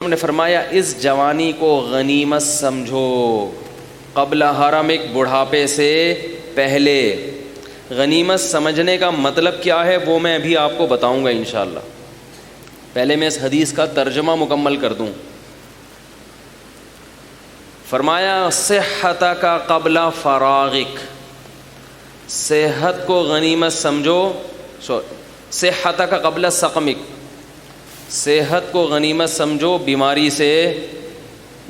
نے فرمایا اس جوانی کو غنیمت سمجھو قبل حرمک، بڑھاپے سے پہلے۔ غنیمت سمجھنے کا مطلب کیا ہے وہ میں ابھی آپ کو بتاؤں گا انشاءاللہ۔ پہلے میں اس حدیث کا ترجمہ مکمل کر دوں۔ فرمایا صحتک قبل فراغک، صحت کو غنیمت سمجھو، صحتک قبل سقمک، صحت کو غنیمت سمجھو بیماری سے،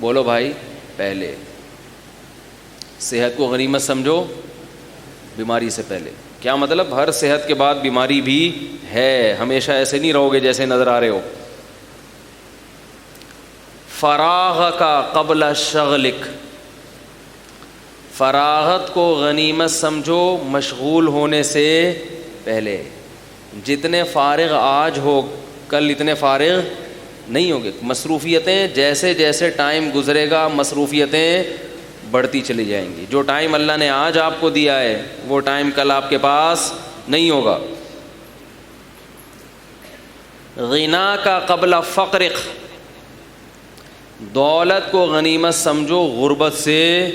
بولو بھائی، پہلے۔ صحت کو غنیمت سمجھو بیماری سے پہلے کیا مطلب؟ ہر صحت کے بعد بیماری بھی ہے، ہمیشہ ایسے نہیں رہو گے جیسے نظر آ رہے ہو۔ فراغک قبل شغلک، فراغت کو غنیمت سمجھو مشغول ہونے سے پہلے۔ جتنے فارغ آج ہو کل اتنے فارغ نہیں ہوگے۔ مصروفیتیں جیسے جیسے ٹائم گزرے گا مصروفیتیں بڑھتی چلی جائیں گی۔ جو ٹائم اللہ نے آج آپ کو دیا ہے وہ ٹائم کل آپ کے پاس نہیں ہوگا۔ غنا کا قبل فقرک، دولت کو غنیمت سمجھو غربت سے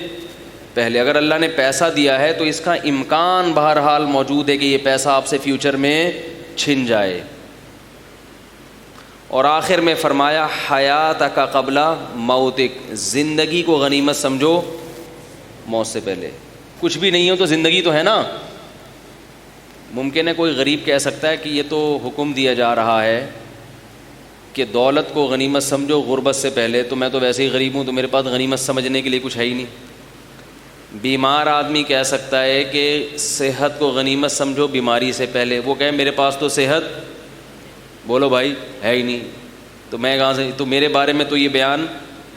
پہلے۔ اگر اللہ نے پیسہ دیا ہے تو اس کا امکان بہرحال موجود ہے کہ یہ پیسہ آپ سے فیوچر میں چھن جائے۔ اور آخر میں فرمایا حیاتک قبل موتک، زندگی کو غنیمت سمجھو موت سے پہلے۔ کچھ بھی نہیں ہو تو زندگی تو ہے نا۔ ممکن ہے کوئی غریب کہہ سکتا ہے کہ یہ تو حکم دیا جا رہا ہے کہ دولت کو غنیمت سمجھو غربت سے پہلے، تو میں تو ویسے ہی غریب ہوں تو میرے پاس غنیمت سمجھنے کے لیے کچھ ہے ہی نہیں۔ بیمار آدمی کہہ سکتا ہے کہ صحت کو غنیمت سمجھو بیماری سے پہلے، وہ کہے میرے پاس تو صحت، بولو بھائی، ہے ہی نہیں، تو میں کہاں سے، تو میرے بارے میں تو یہ بیان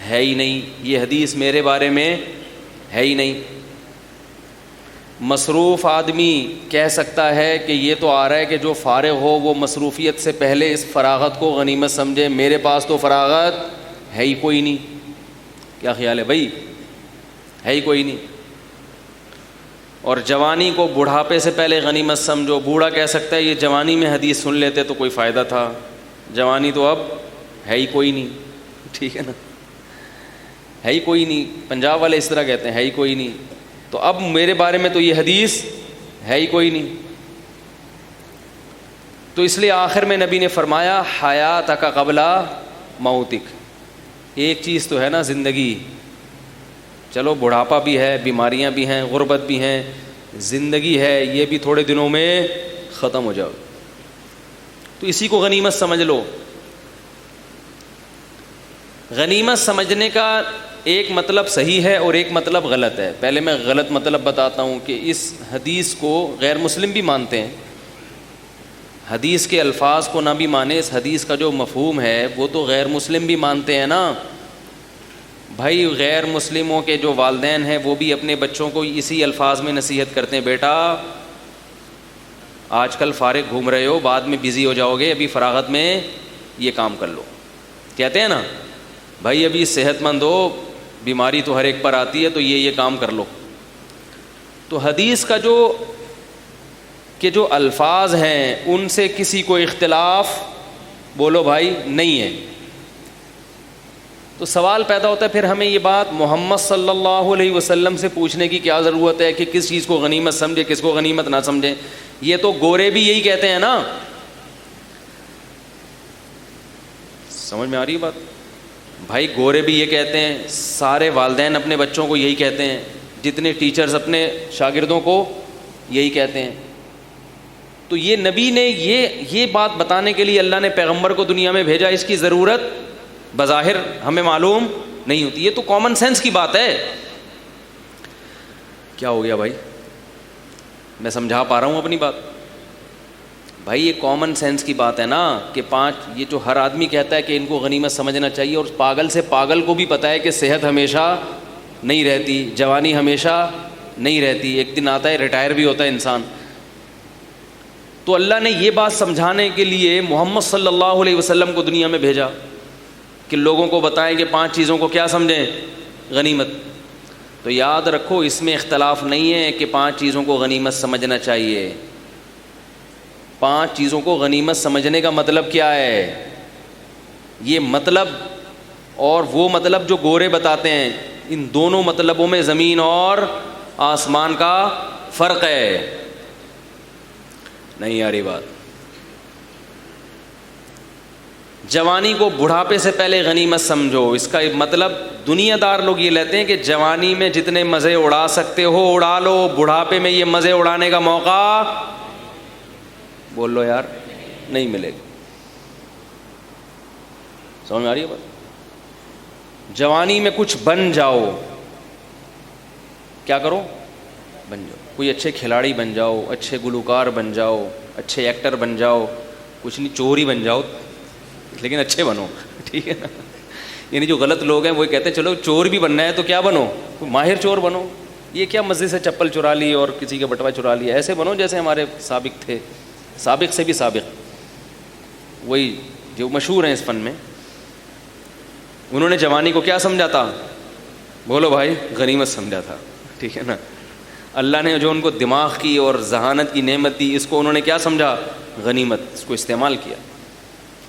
ہے ہی نہیں، یہ حدیث میرے بارے میں ہے ہی نہیں۔ مصروف آدمی کہہ سکتا ہے کہ یہ تو آ رہا ہے کہ جو فارغ ہو وہ مصروفیت سے پہلے اس فراغت کو غنیمت سمجھے، میرے پاس تو فراغت ہے ہی کوئی نہیں۔ کیا خیال ہے بھائی؟ ہے ہی کوئی نہیں۔ اور جوانی کو بڑھاپے سے پہلے غنیمت سمجھو، بوڑھا کہہ سکتا ہے یہ جوانی میں حدیث سن لیتے تو کوئی فائدہ تھا، جوانی تو اب ہے ہی کوئی نہیں، ٹھیک ہے نا، ہے ہی کوئی نہیں۔ پنجاب والے اس طرح کہتے ہیں، ہے ہی کوئی نہیں، تو اب میرے بارے میں تو یہ حدیث ہے ہی کوئی نہیں۔ تو اس لیے آخر میں نبی نے فرمایا حیاتک قبل موتک۔ ایک چیز تو ہے نا زندگی، چلو بڑھاپا بھی ہے، بیماریاں بھی ہیں، غربت بھی ہیں، زندگی ہے، یہ بھی تھوڑے دنوں میں ختم ہو جاؤ، تو اسی کو غنیمت سمجھ لو۔ غنیمت سمجھنے کا ایک مطلب صحیح ہے اور ایک مطلب غلط ہے۔ پہلے میں غلط مطلب بتاتا ہوں کہ اس حدیث کو غیر مسلم بھی مانتے ہیں، حدیث کے الفاظ کو نہ بھی مانے، اس حدیث کا جو مفہوم ہے وہ تو غیر مسلم بھی مانتے ہیں نا۔ بھائی غیر مسلموں کے جو والدین ہیں وہ بھی اپنے بچوں کو اسی الفاظ میں نصیحت کرتے ہیں، بیٹا آج کل فارغ گھوم رہے ہو، بعد میں بزی ہو جاؤ گے، ابھی فراغت میں یہ کام کر لو۔ کہتے ہیں نا بھائی ابھی صحت مند ہو، بیماری تو ہر ایک پر آتی ہے، تو یہ کام کر لو۔ تو حدیث کا جو الفاظ ہیں ان سے کسی کو اختلاف، بولو بھائی، نہیں ہے۔ تو سوال پیدا ہوتا ہے پھر ہمیں یہ بات محمد صلی اللہ علیہ وسلم سے پوچھنے کی کیا ضرورت ہے کہ کس چیز کو غنیمت سمجھے کس کو غنیمت نہ سمجھے؟ یہ تو گورے بھی یہی کہتے ہیں نا۔ سمجھ میں آ رہی ہے بات؟ بھائی گورے بھی یہ کہتے ہیں، سارے والدین اپنے بچوں کو یہی کہتے ہیں، جتنے ٹیچرز اپنے شاگردوں کو یہی کہتے ہیں۔ تو یہ نبی نے یہ بات بتانے کے لیے اللہ نے پیغمبر کو دنیا میں بھیجا، اس کی ضرورت بظاہر ہمیں معلوم نہیں ہوتی۔ یہ تو کامن سینس کی بات ہے۔ کیا ہو گیا بھائی؟ میں سمجھا پا رہا ہوں اپنی بات؟ بھائی یہ کامن سینس کی بات ہے نا کہ یہ جو ہر آدمی کہتا ہے کہ ان کو غنیمت سمجھنا چاہیے، اور پاگل سے پاگل کو بھی پتہ ہے کہ صحت ہمیشہ نہیں رہتی، جوانی ہمیشہ نہیں رہتی، ایک دن آتا ہے ریٹائر بھی ہوتا ہے انسان۔ تو اللہ نے یہ بات سمجھانے کے لیے محمد صلی اللہ علیہ وسلم کو دنیا میں بھیجا کہ لوگوں کو بتائیں کہ 5 چیزوں کو کیا سمجھیں؟ غنیمت۔ تو یاد رکھو اس میں اختلاف نہیں ہے کہ 5 چیزوں کو غنیمت سمجھنا چاہیے۔ 5 چیزوں کو غنیمت سمجھنے کا مطلب کیا ہے؟ یہ مطلب اور وہ مطلب جو گورے بتاتے ہیں. ان دونوں مطلبوں میں زمین اور آسمان کا فرق ہے. نہیں آ رہی بات. جوانی کو بڑھاپے سے پہلے غنیمت سمجھو. اس کا مطلب دنیا دار لوگ یہ لیتے ہیں کہ جوانی میں جتنے مزے اڑا سکتے ہو اڑا لو, بڑھاپے میں یہ مزے اڑانے کا موقع بول لو یار نہیں ملے گا. سمجھ میں آ رہی ہے بات؟ جوانی میں کچھ بن جاؤ. کیا کرو؟ بن جاؤ. کوئی اچھے کھلاڑی بن جاؤ, اچھے گلوکار بن جاؤ, اچھے ایکٹر بن جاؤ. کچھ نہیں, چور ہی بن جاؤ لیکن اچھے بنو, ٹھیک ہے نا. یعنی جو غلط لوگ ہیں وہ کہتے ہیں چلو چور بھی بننا ہے تو کیا بنو, ماہر چور بنو. یہ کیا مسجد سے چپل چرا لی اور کسی کا بٹوا چرا لیا, ایسے بنو جیسے ہمارے سابق تھے, سابق سے بھی سابق, وہی جو مشہور ہیں اس فن میں. انہوں نے جوانی کو کیا سمجھا تھا؟ بولو بھائی, غنیمت سمجھا تھا, ٹھیک ہے نا. اللہ نے جو ان کو دماغ کی اور ذہانت کی نعمت دی, اس کو انہوں نے کیا سمجھا؟ غنیمت. اس کو استعمال کیا.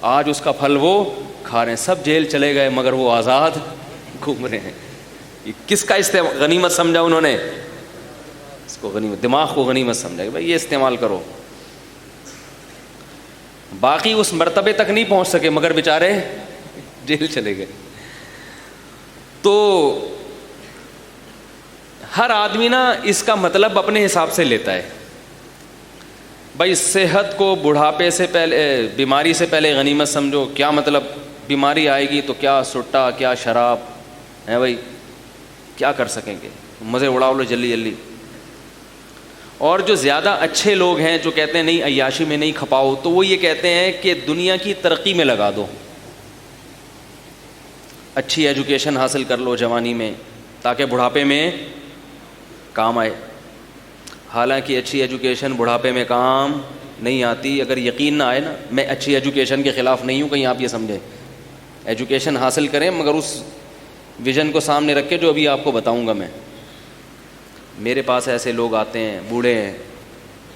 آج اس کا پھل وہ کھا رہے ہیں. سب جیل چلے گئے مگر وہ آزاد گھوم رہے ہیں. یہ کس کا غنیمت سمجھا انہوں نے؟ اس کو غنیمت, دماغ کو غنیمت سمجھا کہ بھائی یہ استعمال کرو. باقی اس مرتبے تک نہیں پہنچ سکے مگر بیچارے جیل چلے گئے. تو ہر آدمی نا اس کا مطلب اپنے حساب سے لیتا ہے. بھائی صحت کو بڑھاپے سے پہلے, بیماری سے پہلے غنیمت سمجھو. کیا مطلب؟ بیماری آئے گی تو کیا سٹا, کیا شراب ہے بھائی, کیا کر سکیں گے, مزے اڑاؤ لو جلدی جلدی. اور جو زیادہ اچھے لوگ ہیں جو کہتے ہیں نہیں عیاشی میں نہیں کھپاؤ, تو وہ یہ کہتے ہیں کہ دنیا کی ترقی میں لگا دو. اچھی ایجوکیشن حاصل کر لو جوانی میں تاکہ بڑھاپے میں کام آئے. حالانکہ اچھی ایجوکیشن بڑھاپے میں کام نہیں آتی. اگر یقین نہ آئے نا, میں اچھی ایجوکیشن کے خلاف نہیں ہوں, کہیں آپ یہ سمجھیں. ایجوکیشن حاصل کریں مگر اس ویژن کو سامنے رکھ کے جو ابھی آپ کو بتاؤں گا میں. میرے پاس ایسے لوگ آتے ہیں, بوڑھے ہیں,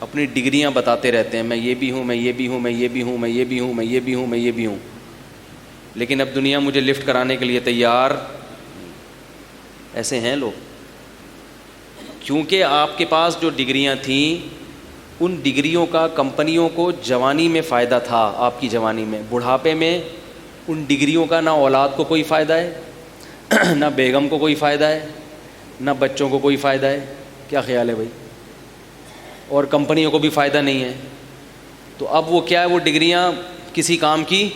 اپنی ڈگریاں بتاتے رہتے ہیں, میں یہ بھی ہوں, میں یہ بھی ہوں, میں یہ بھی ہوں, میں یہ بھی ہوں, میں یہ بھی ہوں, میں یہ بھی ہوں, لیکن اب دنیا مجھے لفٹ کرانے کے لیے تیار. ایسے ہیں لوگ. کیونکہ آپ کے پاس جو ڈگریاں تھیں ان ڈگریوں کا کمپنیوں کو جوانی میں فائدہ تھا, آپ کی جوانی میں. بڑھاپے میں ان ڈگریوں کا نہ اولاد کو کوئی فائدہ ہے, نہ بیگم کو کوئی فائدہ ہے, نہ بچوں کو کوئی فائدہ ہے. کیا خیال ہے بھائی؟ اور کمپنیوں کو بھی فائدہ نہیں ہے. تو اب وہ کیا ہے, وہ ڈگریاں کسی کام کی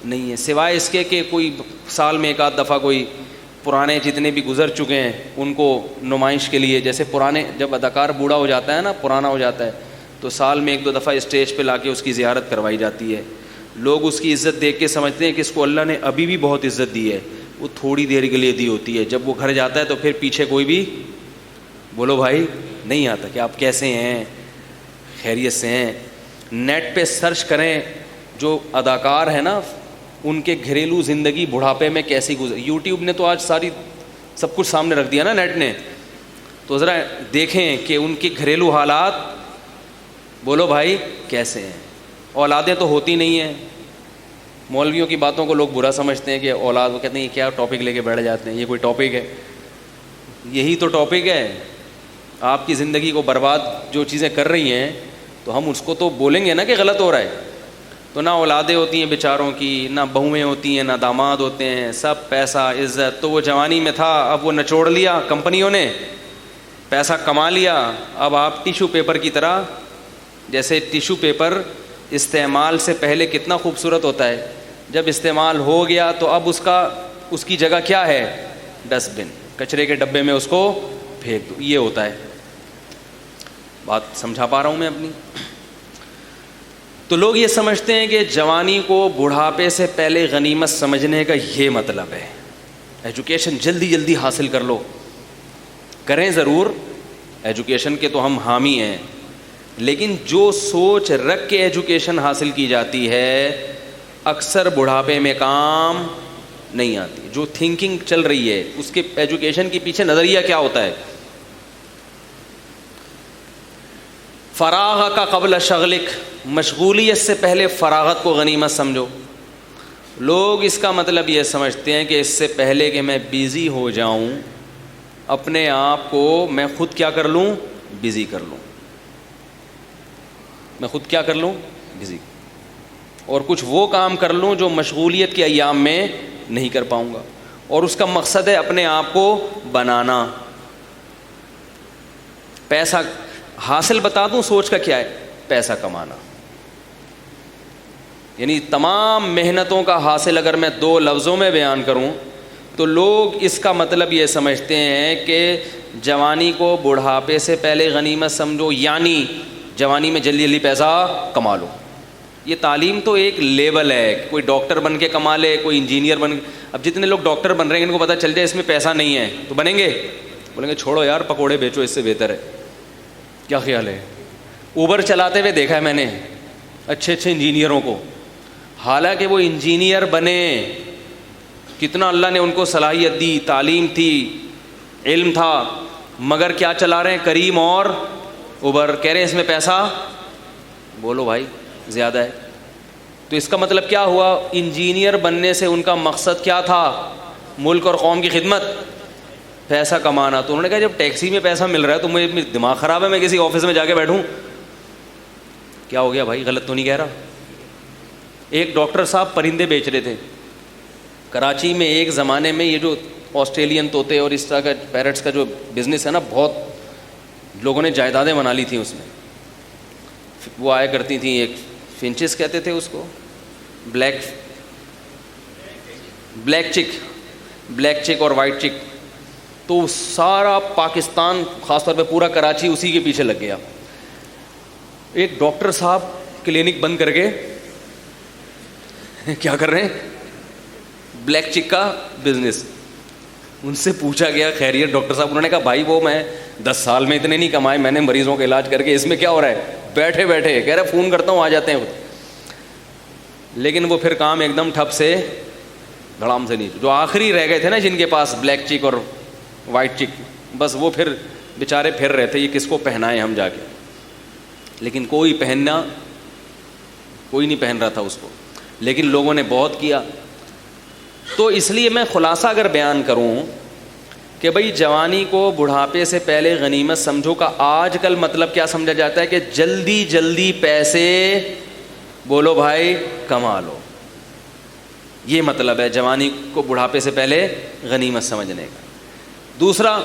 نہیں ہے سوائے اس کے کہ کوئی سال میں ایک آدھ دفعہ کوئی پرانے جتنے بھی گزر چکے ہیں ان کو نمائش کے لیے, جیسے پرانے جب اداکار بوڑھا ہو جاتا ہے نا, پرانا ہو جاتا ہے, تو سال میں ایک دو دفعہ اسٹیج پہ لا کے اس کی زیارت کروائی جاتی ہے. لوگ اس کی عزت دیکھ کے سمجھتے ہیں کہ اس کو اللہ نے ابھی بھی بہت عزت دی ہے. وہ تھوڑی دیر کے لیے دی ہوتی ہے. جب وہ گھر جاتا ہے تو پھر پیچھے کوئی بھی بولو بھائی نہیں آتا کہ آپ کیسے ہیں, خیریت سے ہیں. نیٹ پہ سرچ کریں جو اداکار ہیں نا ان کے گھریلو زندگی بڑھاپے میں کیسی گزر. یوٹیوب نے تو آج ساری سب کچھ سامنے رکھ دیا نا, نیٹ نے, تو ذرا دیکھیں کہ ان کے گھریلو حالات بولو بھائی کیسے ہیں. اولادیں تو ہوتی نہیں ہیں. مولویوں کی باتوں کو لوگ برا سمجھتے ہیں کہ اولاد, وہ کہتے ہیں یہ کیا ٹاپک لے کے بیٹھ جاتے ہیں, یہ کوئی ٹاپک ہے؟ یہی تو ٹاپک ہے. آپ کی زندگی کو برباد جو چیزیں کر رہی ہیں تو ہم اس کو تو بولیں گے نا کہ غلط ہو رہا ہے. تو نہ اولادیں ہوتی ہیں بیچاروں کی, نہ بہویں ہوتی ہیں, نہ داماد ہوتے ہیں, سب پیسہ عزت. تو وہ جوانی میں تھا, اب وہ نچوڑ لیا کمپنیوں نے, پیسہ کما لیا. اب آپ ٹیشو پیپر کی طرح, جیسے ٹیشو پیپر استعمال سے پہلے کتنا خوبصورت ہوتا ہے, جب استعمال ہو گیا تو اب اس کی جگہ کیا ہے؟ ڈسٹ بن, کچرے کے ڈبے میں اس کو پھینک دو. یہ ہوتا ہے. بات سمجھا پا رہا ہوں میں اپنی؟ تو لوگ یہ سمجھتے ہیں کہ جوانی کو بڑھاپے سے پہلے غنیمت سمجھنے کا یہ مطلب ہے. ایجوکیشن جلدی جلدی حاصل کر لو. کریں ضرور, ایجوکیشن کے تو ہم حامی ہیں, لیکن جو سوچ رکھ کے ایجوکیشن حاصل کی جاتی ہے اکثر بڑھاپے میں کام نہیں آتی. جو تھنکنگ چل رہی ہے اس کے ایجوکیشن کے پیچھے نظریہ کیا ہوتا ہے؟ فراغ کا قبل شغلک, مشغولیت سے پہلے فراغت کو غنیمت سمجھو. لوگ اس کا مطلب یہ سمجھتے ہیں کہ اس سے پہلے کہ میں بیزی ہو جاؤں اپنے آپ کو میں خود کیا کر لوں؟ بزی کر لوں. میں خود کیا کر لوں؟ بزی. اور کچھ وہ کام کر لوں جو مشغولیت کے ایام میں نہیں کر پاؤں گا. اور اس کا مقصد ہے اپنے آپ کو بنانا. پیسہ حاصل بتا دوں سوچ کا کیا ہے؟ پیسہ کمانا. یعنی تمام محنتوں کا حاصل اگر میں 2 لفظوں میں بیان کروں تو لوگ اس کا مطلب یہ سمجھتے ہیں کہ جوانی کو بڑھاپے سے پہلے غنیمت سمجھو، یعنی جوانی میں جلدی جلدی پیسہ کما لو. یہ تعلیم تو ایک لیول ہے، کوئی ڈاکٹر بن کے کما لے، کوئی انجینئر بن. اب جتنے لوگ ڈاکٹر بن رہے ہیں ان کو پتہ چل جائے اس میں پیسہ نہیں ہے تو بنیں گے؟ بولیں گے چھوڑو یار پکوڑے بیچو اس سے بہتر ہے. کیا خیال ہے؟ اوبر چلاتے ہوئے دیکھا ہے میں نے اچھے انجینئروں کو، حالانکہ وہ انجینئر بنے، کتنا اللہ نے ان کو صلاحیت دی، تعلیم تھی، علم تھا، مگر کیا چلا رہے ہیں؟ کریم اور اوبر. کہہ رہے ہیں اس میں پیسہ، بولو بھائی زیادہ ہے. تو اس کا مطلب کیا ہوا؟ انجینئر بننے سے ان کا مقصد کیا تھا؟ ملک اور قوم کی خدمت، پیسہ کمانا. تو انہوں نے کہا جب ٹیکسی میں پیسہ مل رہا ہے تو مجھے دماغ خراب ہے میں کسی آفس میں جا کے بیٹھوں؟ کیا ہو گیا بھائی؟ غلط تو نہیں کہہ رہا؟ ایک ڈاکٹر صاحب پرندے بیچ رہے تھے کراچی میں. ایک زمانے میں یہ جو آسٹریلین طوطے اور اس طرح کا پیرٹس کا جو بزنس ہے نا، بہت لوگوں نے جائیدادیں بنا لی تھیں اس میں. وہ آیا کرتی تھیں، ایک فنچز کہتے تھے اس کو، بلیک چک اور وائٹ چک. تو سارا پاکستان خاص طور پہ پورا کراچی اسی کے پیچھے لگ گیا. ایک ڈاکٹر صاحب کلینک بند کر کے کیا کر رہے ہیں؟ بلیک چک کا بزنس. ان سے پوچھا گیا خیریت ڈاکٹر صاحب؟ انہوں نے کہا بھائی وہ میں 10 سال میں اتنے نہیں کمائے میں نے مریضوں کا علاج کر کے، اس میں کیا ہو رہا ہے؟ بیٹھے کہہ رہے فون کرتا ہوں آ جاتے ہیں. لیکن وہ پھر کام ایک دم ٹھپ سے دھڑام سے نہیں. جو آخری رہ گئے تھے نا جن کے پاس بلیک چک اور وائٹ چک، بس وہ پھر بیچارے پھر رہے تھے یہ کس کو پہنائیں ہم جا کے. لیکن کوئی نہیں پہن رہا تھا اس کو، لیکن لوگوں نے بہت کیا. تو اس لیے میں خلاصہ اگر بیان کروں کہ بھئی جوانی کو بڑھاپے سے پہلے غنیمت سمجھو کا آج کل مطلب کیا سمجھا جاتا ہے؟ کہ جلدی جلدی پیسے، بولو بھائی، کما لو. یہ مطلب ہے جوانی کو بڑھاپے سے پہلے غنیمت سمجھنے کا. دوسرا،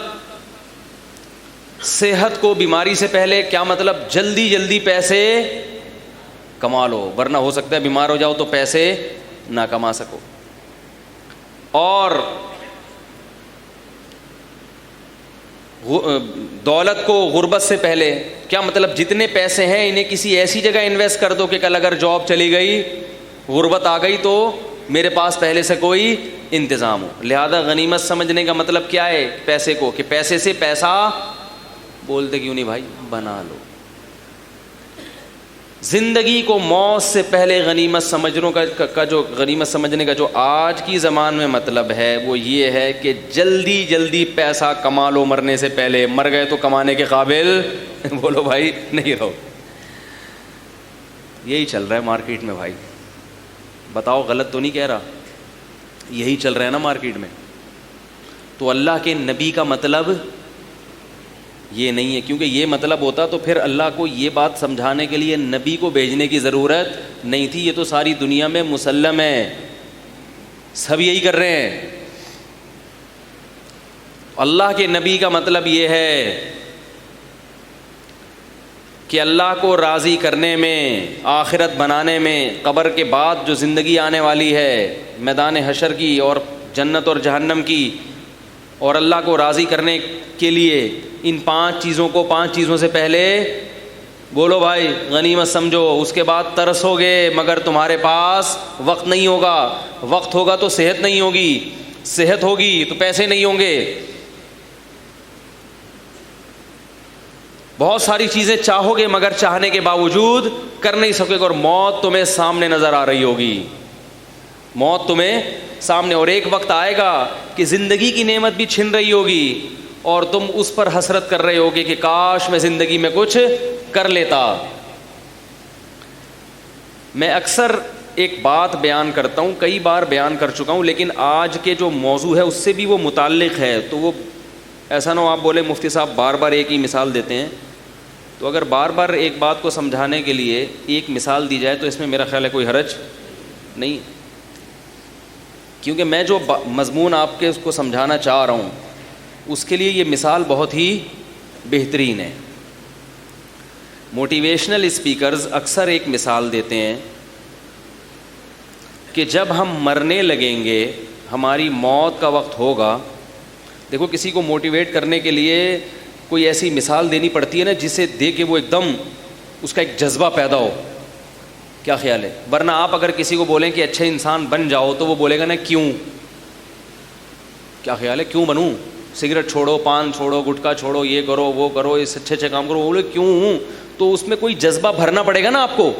صحت کو بیماری سے پہلے کیا مطلب؟ جلدی جلدی پیسے کما لو، ورنہ ہو سکتا ہے بیمار ہو جاؤ تو پیسے نہ کما سکو. اور دولت کو غربت سے پہلے کیا مطلب؟ جتنے پیسے ہیں انہیں کسی ایسی جگہ انویسٹ کر دو کہ کل اگر جاب چلی گئی، غربت آ گئی تو میرے پاس پہلے سے کوئی انتظام ہو. لہذا غنیمت سمجھنے کا مطلب کیا ہے پیسے کو؟ کہ پیسے سے پیسہ، بولتے کیوں نہیں بھائی، بنا لو. زندگی کو موت سے پہلے غنیمت سمجھنے کا جو آج کی زمان میں مطلب ہے وہ یہ ہے کہ جلدی جلدی پیسہ کما لو مرنے سے پہلے. مر گئے تو کمانے کے قابل بولو بھائی نہیں رہو. یہی چل رہا ہے مارکیٹ میں بھائی، بتاؤ غلط تو نہیں کہہ رہا؟ یہی چل رہا ہے نا مارکیٹ میں. تو اللہ کے نبی کا مطلب یہ نہیں ہے، کیونکہ یہ مطلب ہوتا تو پھر اللہ کو یہ بات سمجھانے کے لیے نبی کو بھیجنے کی ضرورت نہیں تھی. یہ تو ساری دنیا میں مسلم ہے، سب یہی کر رہے ہیں. اللہ کے نبی کا مطلب یہ ہے کہ اللہ کو راضی کرنے میں، آخرت بنانے میں، قبر کے بعد جو زندگی آنے والی ہے میدان حشر کی اور جنت اور جہنم کی، اور اللہ کو راضی کرنے کے لیے ان 5 چیزوں سے پہلے بولو بھائی غنیمت سمجھو. اس کے بعد ترسو گے مگر تمہارے پاس وقت نہیں ہوگا. وقت ہوگا تو صحت نہیں ہوگی، صحت ہوگی تو پیسے نہیں ہوں گے. بہت ساری چیزیں چاہو گے مگر چاہنے کے باوجود کر نہیں سکے گا. اور موت تمہیں سامنے نظر آ رہی ہوگی، موت تمہیں سامنے. اور ایک وقت آئے گا کہ زندگی کی نعمت بھی چھن رہی ہوگی اور تم اس پر حسرت کر رہے ہوگے کہ کاش میں زندگی میں کچھ کر لیتا. میں اکثر ایک بات بیان کرتا ہوں, کئی بار بیان کر چکا ہوں, لیکن آج کے جو موضوع ہے اس سے بھی وہ متعلق ہے, تو وہ ایسا نہ ہو آپ بولے مفتی صاحب بار بار ایک ہی مثال دیتے ہیں. تو اگر بار بار ایک بات کو سمجھانے کے لیے ایک مثال دی جائے تو اس میں میرا خیال ہے کوئی حرج نہیں, کیونکہ میں جو مضمون آپ کے اس کو سمجھانا چاہ رہا ہوں اس کے لیے یہ مثال بہت ہی بہترین ہے. موٹیویشنل اسپیکرز اکثر ایک مثال دیتے ہیں کہ جب ہم مرنے لگیں گے, ہماری موت کا وقت ہوگا. دیکھو کسی کو موٹیویٹ کرنے کے لیے کوئی ایسی مثال دینی پڑتی ہے نا جسے دے کے وہ ایک دم اس کا ایک جذبہ پیدا ہو. کیا خیال ہے؟ ورنہ آپ اگر کسی کو بولیں کہ اچھے انسان بن جاؤ تو وہ بولے گا نا کیوں. کیا خیال ہے کیوں بنوں؟ سگریٹ چھوڑو, پان چھوڑو, گٹکا چھوڑو, یہ کرو وہ کرو, اس اچھے اچھے کام کرو, وہ بولے کیوں ہوں. تو اس میں کوئی جذبہ بھرنا پڑے گا نا آپ کو.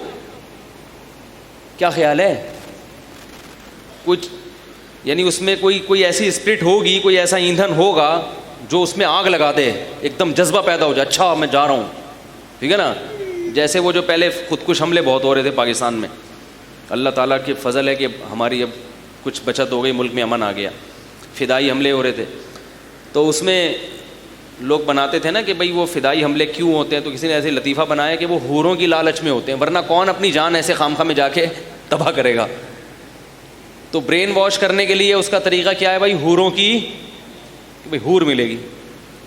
کیا خیال ہے؟ کچھ یعنی اس میں کوئی ایسی اسپرٹ ہوگی, کوئی ایسا ایندھن ہوگا جو اس میں آگ لگا دے, ایک دم جذبہ پیدا ہو جائے, اچھا میں جا رہا ہوں. ٹھیک ہے نا, جیسے وہ جو پہلے خودکش حملے بہت ہو رہے تھے پاکستان میں, اللہ تعالیٰ کی فضل ہے کہ ہماری اب کچھ بچت ہو گئی, ملک میں امن آ گیا. فدائی حملے ہو رہے تھے تو اس میں لوگ بناتے تھے نا کہ بھئی وہ فدائی حملے کیوں ہوتے ہیں, تو کسی نے ایسے لطیفہ بنایا کہ وہ حوروں کی لالچ میں ہوتے ہیں, ورنہ کون اپنی جان ایسے خامخواہ میں جا کے تباہ کرے گا. تو برین واش کرنے کے لیے اس کا طریقہ کیا ہے بھائی, حوروں کی, کہ بھئی حور ملے گی.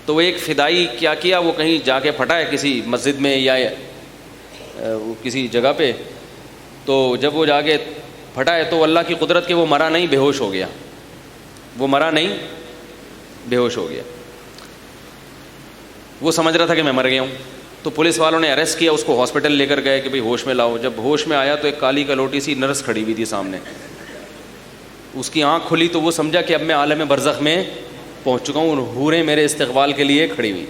تو وہ ایک فدائی کیا کیا, وہ کہیں جا کے پھٹا ہے کسی مسجد میں یا کسی جگہ پہ, تو جب وہ جا کے پھٹا ہے تو اللہ کی قدرت کے وہ مرا نہیں, بے ہوش ہو گیا. وہ مرا نہیں, بے ہوش ہو گیا. وہ سمجھ رہا تھا کہ میں مر گیا ہوں. تو پولیس والوں نے اریسٹ کیا, اس کو ہاسپٹل لے کر گئے کہ بھئی ہوش میں لاؤ. جب ہوش میں آیا تو ایک کالی کلوٹی سی نرس کھڑی ہوئی تھی سامنے. اس کی آنکھ کھلی تو وہ سمجھا کہ اب میں عالم برزخ میں پہنچ چکا ہوں, حوریں میرے استقبال کے لیے کھڑی ہوئی.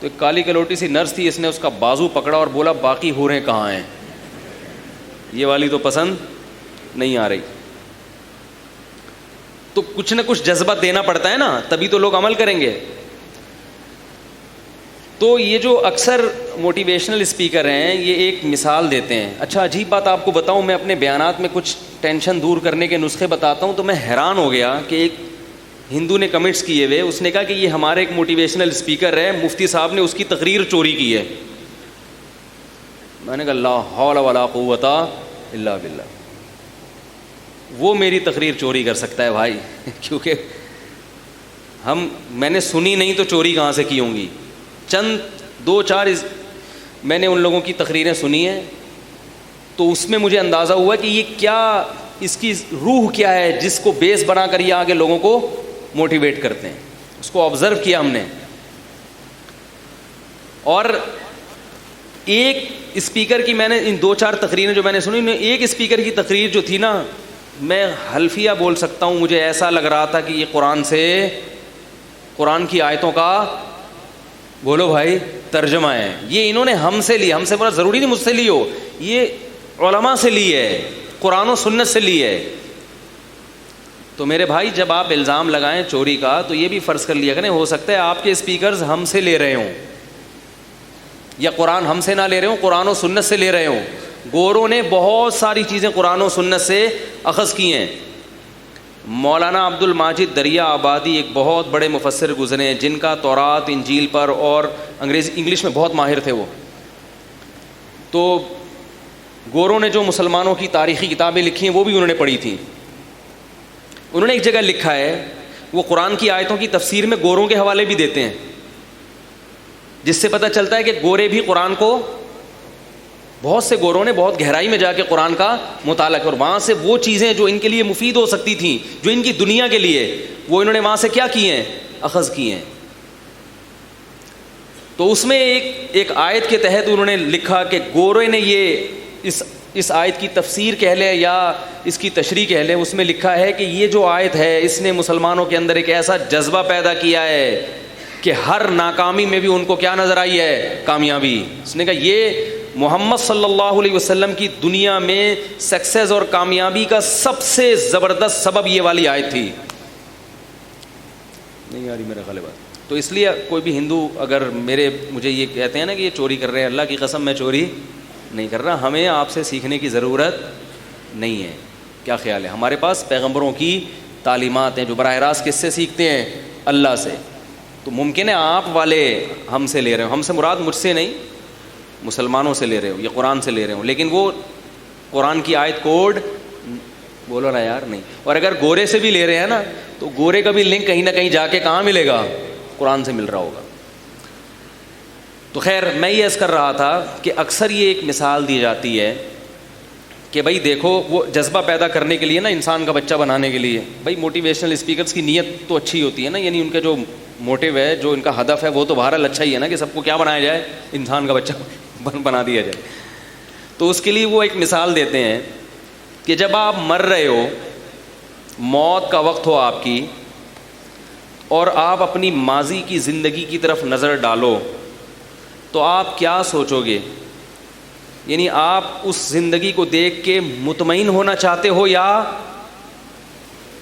تو ایک کالی کلوٹی سی نرس تھی, اس نے اس کا بازو پکڑا اور بولا باقی حوریں کہاں ہیں, یہ والی تو پسند نہیں آ رہی. تو کچھ نہ کچھ جذبہ دینا پڑتا ہے نا, تبھی تو لوگ عمل کریں گے. تو یہ جو اکثر موٹیویشنل اسپیکر ہیں یہ ایک مثال دیتے ہیں. اچھا عجیب بات آپ کو بتاؤں, میں اپنے بیانات میں کچھ ٹینشن دور کرنے کے نسخے بتاتا ہوں, تو میں حیران ہو گیا کہ ایک ہندو نے کمنٹس کیے ہوئے, اس نے کہا کہ یہ ہمارے ایک موٹیویشنل اسپیکر ہے, مفتی صاحب نے اس کی تقریر چوری کی ہے. میں نے کہا لا حول ولا قوت الا باللہ, وہ میری تقریر چوری کر سکتا ہے بھائی کیونکہ میں نے سنی نہیں تو چوری کہاں سے کی ہوں گی. چند دو چار میں نے ان لوگوں کی تقریریں سنی ہیں تو اس میں مجھے اندازہ ہوا کہ یہ کیا, اس کی روح کیا ہے جس کو بیس بنا کر یہ آگے لوگوں کو موٹیویٹ کرتے ہیں. اس کو آبزرو کیا ہم نے. اور ایک اسپیکر کی میں نے ان دو چار تقریریں جو میں نے سنی, ایک اسپیکر کی تقریر جو تھی نا, میں حلفیہ بول سکتا ہوں, مجھے ایسا لگ رہا تھا کہ یہ قرآن کی آیتوں کا بولو بھائی ترجمہ ہے. یہ انہوں نے ہم سے لی, ہم سے بولا ضروری نہیں مجھ سے لی ہو, یہ علماء سے لی ہے, قرآن و سنت سے لی ہے. تو میرے بھائی جب آپ الزام لگائیں چوری کا تو یہ بھی فرض کر لیا کریں, ہو سکتا ہے آپ کے اسپیکرز ہم سے لے رہے ہوں, یا قرآن ہم سے نہ لے رہے ہوں, قرآن و سنت سے لے رہے ہوں. گوروں نے بہت ساری چیزیں قرآن و سنت سے اخذ کی ہیں. مولانا عبد الماجد دریا آبادی ایک بہت بڑے مفسر گزرے ہیں جن کا تورات انجیل پر اور انگلش میں بہت ماہر تھے وہ. تو گوروں نے جو مسلمانوں کی تاریخی کتابیں لکھی ہیں وہ بھی انہوں نے پڑھی تھیں. انہوں نے ایک جگہ لکھا ہے, وہ قرآن کی آیتوں کی تفسیر میں گوروں کے حوالے بھی دیتے ہیں, جس سے پتہ چلتا ہے کہ گورے بھی قرآن کو, بہت سے گوروں نے بہت گہرائی میں جا کے قرآن کا مطالعہ کیا, اور وہاں سے وہ چیزیں جو ان کے لیے مفید ہو سکتی تھیں, جو ان کی دنیا کے لیے, وہ انہوں نے وہاں سے کیا کی ہیں, اخذ کی ہیں. تو اس میں ایک آیت کے تحت انہوں نے لکھا کہ گورے نے یہ اس آیت کی تفسیر کہہ لیں یا اس کی تشریح کہہ لیں, اس میں لکھا ہے کہ یہ جو آیت ہے اس نے مسلمانوں کے اندر ایک ایسا جذبہ پیدا کیا ہے کہ ہر ناکامی میں بھی ان کو کیا نظر آئی ہے, کامیابی. اس نے کہا یہ محمد صلی اللہ علیہ وسلم کی دنیا میں سکسیس اور کامیابی کا سب سے زبردست سبب یہ والی آیت تھی. نہیں آ رہی میرا خیال بات. تو اس لیے کوئی بھی ہندو اگر مجھے یہ کہتے ہیں نا کہ یہ چوری کر رہے ہیں, اللہ کی قسم میں چوری نہیں کر رہا. ہمیں آپ سے سیکھنے کی ضرورت نہیں ہے. کیا خیال ہے؟ ہمارے پاس پیغمبروں کی تعلیمات ہیں جو براہ راست کس سے سیکھتے ہیں؟ اللہ سے. تو ممکن ہے آپ والے ہم سے لے رہے ہو, ہم سے مراد مجھ سے نہیں, مسلمانوں سے لے رہے ہو یا قرآن سے لے رہے ہو, لیکن وہ قرآن کی آیت کوڈ بولو نا یار نہیں. اور اگر گورے سے بھی لے رہے ہیں نا تو گورے کا بھی لنک کہیں نہ کہیں جا کے کہاں ملے گا؟ قرآن سے مل رہا ہوگا. تو خیر میں یہ عرض کر رہا تھا کہ اکثر یہ ایک مثال دی جاتی ہے کہ بھائی دیکھو, وہ جذبہ پیدا کرنے کے لیے نا, انسان کا بچہ بنانے کے لیے, بھائی موٹیویشنل اسپیکرز کی نیت تو اچھی ہوتی ہے نا, یعنی ان کا جو موٹیو ہے, جو ان کا ہدف ہے وہ تو بہرحال اچھا ہی ہے نا کہ سب کو کیا بنایا جائے؟ انسان کا بچہ بنا دیا جائے. تو اس کے لیے وہ ایک مثال دیتے ہیں کہ جب آپ مر رہے ہو, موت کا وقت ہو آپ کی, اور آپ اپنی ماضی کی زندگی کی طرف نظر ڈالو تو آپ کیا سوچو گے؟ یعنی آپ اس زندگی کو دیکھ کے مطمئن ہونا چاہتے ہو یا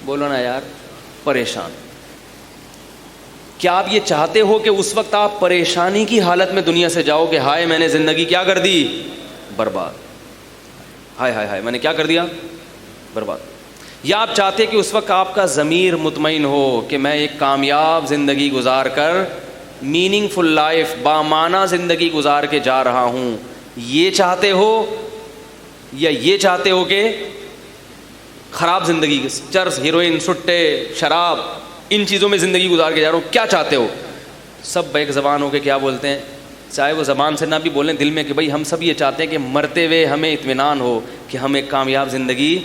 بولو نا یار پریشان؟ کیا آپ یہ چاہتے ہو کہ اس وقت آپ پریشانی کی حالت میں دنیا سے جاؤ کہ ہائے میں نے زندگی کیا کر دی؟ برباد. ہائے ہائے ہائے میں نے کیا کر دیا؟ برباد. یا آپ چاہتے کہ اس وقت آپ کا ضمیر مطمئن ہو کہ میں ایک کامیاب زندگی گزار کر, میننگ فل لائف, بامعنی زندگی گزار کے جا رہا ہوں, یہ چاہتے ہو یا یہ چاہتے ہو کہ خراب زندگی, چرس, ہیروئن, سٹے, شراب, ان چیزوں میں زندگی گزار کے جا رہا ہوں؟ کیا چاہتے ہو؟ سب بیک زبان ہو کے کیا بولتے ہیں, چاہے وہ زبان سے نہ بھی بولیں دل میں, کہ بھائی ہم سب یہ چاہتے ہیں کہ مرتے ہوئے ہمیں اطمینان ہو کہ ہم ایک کامیاب زندگی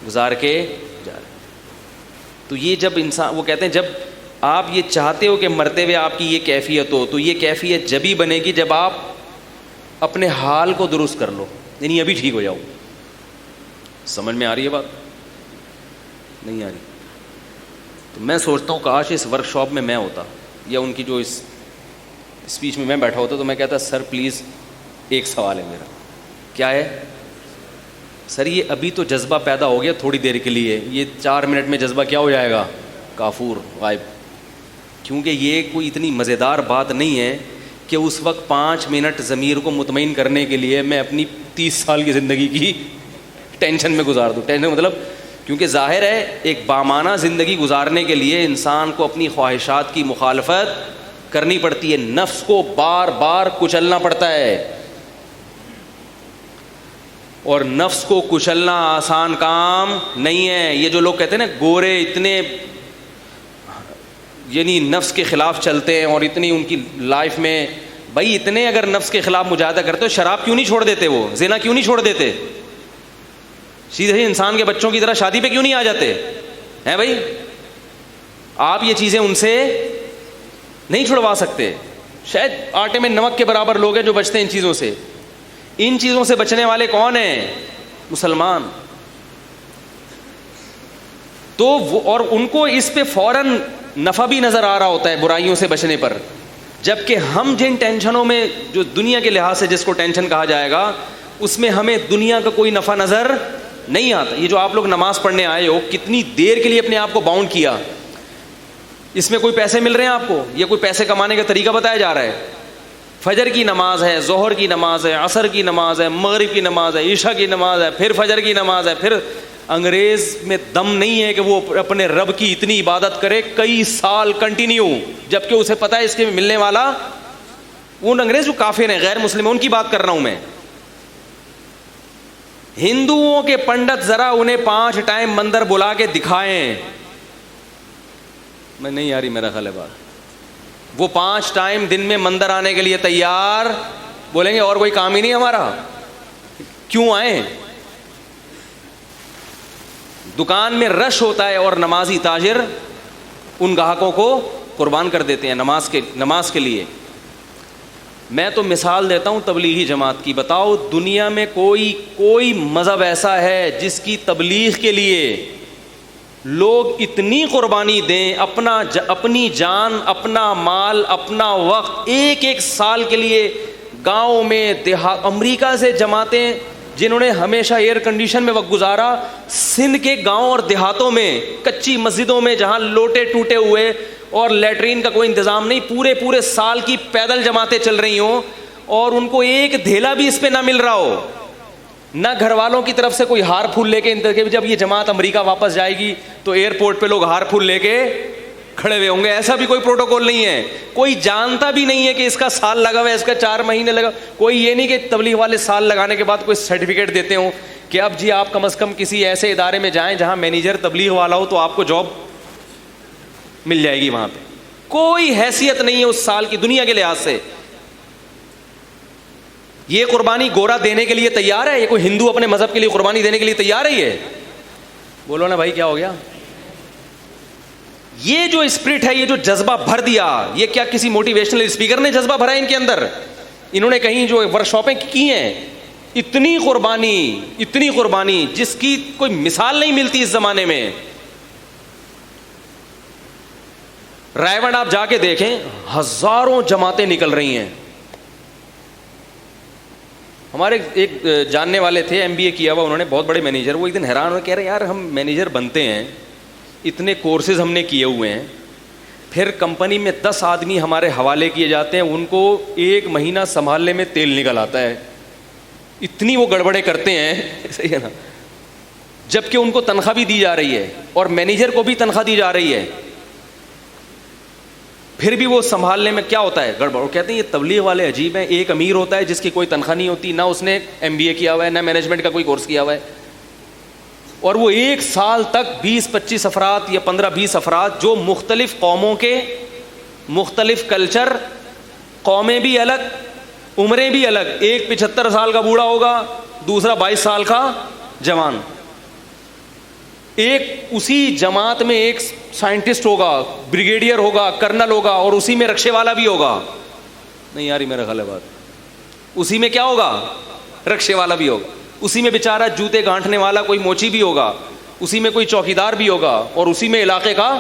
گزار کے جا رہے ہیں. تو یہ جب انسان, وہ کہتے ہیں جب آپ یہ چاہتے ہو کہ مرتے ہوئے آپ کی یہ کیفیت ہو, تو یہ کیفیت جبھی بنے گی جب آپ اپنے حال کو درست کر لو, یعنی ابھی ٹھیک ہو جاؤ. سمجھ میں آ رہی ہے بات؟ نہیں آ رہی؟ تو میں سوچتا ہوں کاش اس ورک شاپ میں ہوتا, یا ان کی جو اس اسپیچ میں بیٹھا ہوتا, تو میں کہتا سر پلیز ایک سوال ہے میرا. کیا ہے سر؟ یہ ابھی تو جذبہ پیدا ہو گیا تھوڑی دیر کے لیے, یہ 4 منٹ میں جذبہ کیا ہو جائے گا؟ کافور, غائب. کیونکہ یہ کوئی اتنی مزیدار بات نہیں ہے کہ اس وقت 5 منٹ ضمیر کو مطمئن کرنے کے لیے میں اپنی 30 سال کی زندگی کی ٹینشن میں گزار دوں. ٹینشن مطلب, کیونکہ ظاہر ہے ایک بامعنی زندگی گزارنے کے لیے انسان کو اپنی خواہشات کی مخالفت کرنی پڑتی ہے, نفس کو بار بار کچلنا پڑتا ہے, اور نفس کو کچلنا آسان کام نہیں ہے. یہ جو لوگ کہتے ہیں نا گورے اتنے یعنی نفس کے خلاف چلتے ہیں اور اتنی ان کی لائف میں, بھائی اتنے اگر نفس کے خلاف مجاہدہ کرتے ہو, شراب کیوں نہیں چھوڑ دیتے؟ وہ زنا کیوں نہیں چھوڑ دیتے؟ سیدھے انسان کے بچوں کی طرح شادی پہ کیوں نہیں آ جاتے ہیں بھائی؟ آپ یہ چیزیں ان سے نہیں چھڑوا سکتے. شاید آٹے میں نمک کے برابر لوگ ہیں جو بچتے ہیں ان چیزوں سے. ان چیزوں سے بچنے والے کون ہیں؟ مسلمان. تو وہ, اور ان کو اس پہ فوراً نفع بھی نظر آ رہا ہوتا ہے برائیوں سے بچنے پر, جبکہ ہم جن ٹینشنوں میں, جو دنیا کے لحاظ سے جس کو ٹینشن کہا جائے گا, اس میں ہمیں دنیا کا کوئی نفع نظر نہیں آتا. یہ جو آپ لوگ نماز پڑھنے آئے ہو, کتنی دیر کے لیے اپنے آپ کو باؤنڈ کیا, اس میں کوئی پیسے مل رہے ہیں آپ کو, یا کوئی پیسے کمانے کا طریقہ بتایا جا رہا ہے؟ فجر کی نماز ہے, ظہر کی نماز ہے, عصر کی نماز ہے, مغرب کی نماز ہے, عشاء کی نماز ہے, پھر فجر کی نماز ہے. پھر انگریز میں دم نہیں ہے کہ وہ اپنے رب کی اتنی عبادت کرے کئی سال کنٹینیو, جبکہ اسے پتا ہے اس کے ملنے والا. وہ انگریز جو کافر ہیں, غیر مسلم ہیں, ان کی بات کر رہا ہوں میں. ہندوؤں کے پنڈت ذرا انہیں 5 ٹائم مندر بلا کے دکھائیں. میں نہیں آ رہی میرا خیال ہے بات. وہ 5 ٹائم دن میں مندر آنے کے لیے تیار, بولیں گے اور کوئی کام ہی نہیں ہمارا, کیوں آئیں؟ دکان میں رش ہوتا ہے اور نمازی تاجر ان گاہکوں کو قربان کر دیتے ہیں نماز کے لیے. میں تو مثال دیتا ہوں تبلیغی جماعت کی. بتاؤ دنیا میں کوئی مذہب ایسا ہے جس کی تبلیغ کے لیے لوگ اتنی قربانی دیں, اپنی جان, اپنا مال, اپنا وقت, ایک سال کے لیے گاؤں میں امریکہ سے جماعتیں جنہوں نے ہمیشہ ایئر کنڈیشن میں وقت گزارا, سندھ کے گاؤں اور دیہاتوں میں کچی مسجدوں میں جہاں لوٹے ٹوٹے ہوئے اور لیٹرین کا کوئی انتظام نہیں, پورے سال کی پیدل جماعتیں چل رہی ہوں, اور ان کو ایک دھیلا بھی اس پہ نہ مل رہا ہو. نہ گھر والوں کی طرف سے کوئی ہار پھول لے کے کہ جب یہ جماعت امریکہ واپس جائے گی تو ایئرپورٹ پہ لوگ ہار پھول لے کے کھڑے ہوئے ہوں گے، ایسا بھی کوئی پروٹوکول نہیں ہے. کوئی جانتا بھی نہیں ہے کہ اس کا سال لگا ہوا ہے، اس کا 4 مہینے لگا. کوئی یہ نہیں کہ تبلیغ والے سال لگانے کے بعد کوئی سرٹیفکیٹ دیتے ہوں کہ اب جی آپ کم از کم کسی ایسے ادارے میں جائیں جہاں مینیجر تبلیغ والا ہو تو آپ کو جاب مل جائے گی. وہاں پہ کوئی حیثیت نہیں ہے اس سال کی دنیا کے لحاظ سے. یہ قربانی گورا دینے کے لیے تیار ہے؟ یہ کوئی ہندو اپنے مذہب کے لیے قربانی دینے کے لیے تیار ہے؟ یہ بولو نا بھائی، کیا ہو گیا؟ یہ جو اسپرٹ ہے، یہ جو جذبہ بھر دیا، یہ کیا کسی موٹیویشنل اسپیکر نے جذبہ بھرا ہے ان کے اندر؟ انہوں نے کہیں جو ورکشاپیں کی ہیں، اتنی قربانی جس کی کوئی مثال نہیں ملتی اس زمانے میں. رائے گڑھ آپ جا کے دیکھیں، ہزاروں جماعتیں نکل رہی ہیں. ہمارے ایک جاننے والے تھے، MBA کیا ہوا انہوں نے، بہت بڑے مینیجر. وہ ایک دن حیران ہوئے، کہہ رہے یار ہم مینیجر بنتے ہیں، اتنے کورسز ہم نے کیے ہوئے ہیں، پھر کمپنی میں 10 آدمی ہمارے حوالے کیے جاتے ہیں، ان کو 1 مہینہ سنبھالنے میں تیل نکل آتا ہے، اتنی وہ گڑبڑیں کرتے ہیں. صحیح ہے نا؟ جبکہ ان کو تنخواہ بھی دی جا رہی ہے اور مینیجر کو بھی تنخواہ دی جا رہی ہے، پھر بھی وہ سنبھالنے میں کیا ہوتا ہے گڑبڑ. وہ کہتے ہیں یہ تبلیغ والے عجیب ہیں. ایک امیر ہوتا ہے جس کی کوئی تنخواہ نہیں ہوتی، نہ اس نے MBA کیا ہوا ہے، نہ مینجمنٹ کا کوئی کورس کیا ہوا ہے، اور وہ 1 سال تک 20-25 افراد یا 15-20 افراد جو مختلف قوموں کے، مختلف کلچر، قومیں بھی الگ، عمریں بھی الگ. ایک 75 سال کا بوڑھا ہوگا، دوسرا 22 سال کا جوان. ایک اسی جماعت میں ایک سائنٹسٹ ہوگا، بریگیڈیئر ہوگا، کرنل ہوگا، اور اسی میں رکشے والا بھی ہوگا. نہیں یاری میرا خیال ہے بات، اسی میں کیا ہوگا؟ رکشے والا بھی ہوگا. اسی میں بیچارہ جوتے گانٹھنے والا کوئی موچی بھی ہوگا، اسی میں کوئی چوکیدار بھی ہوگا، اور اسی میں علاقے کا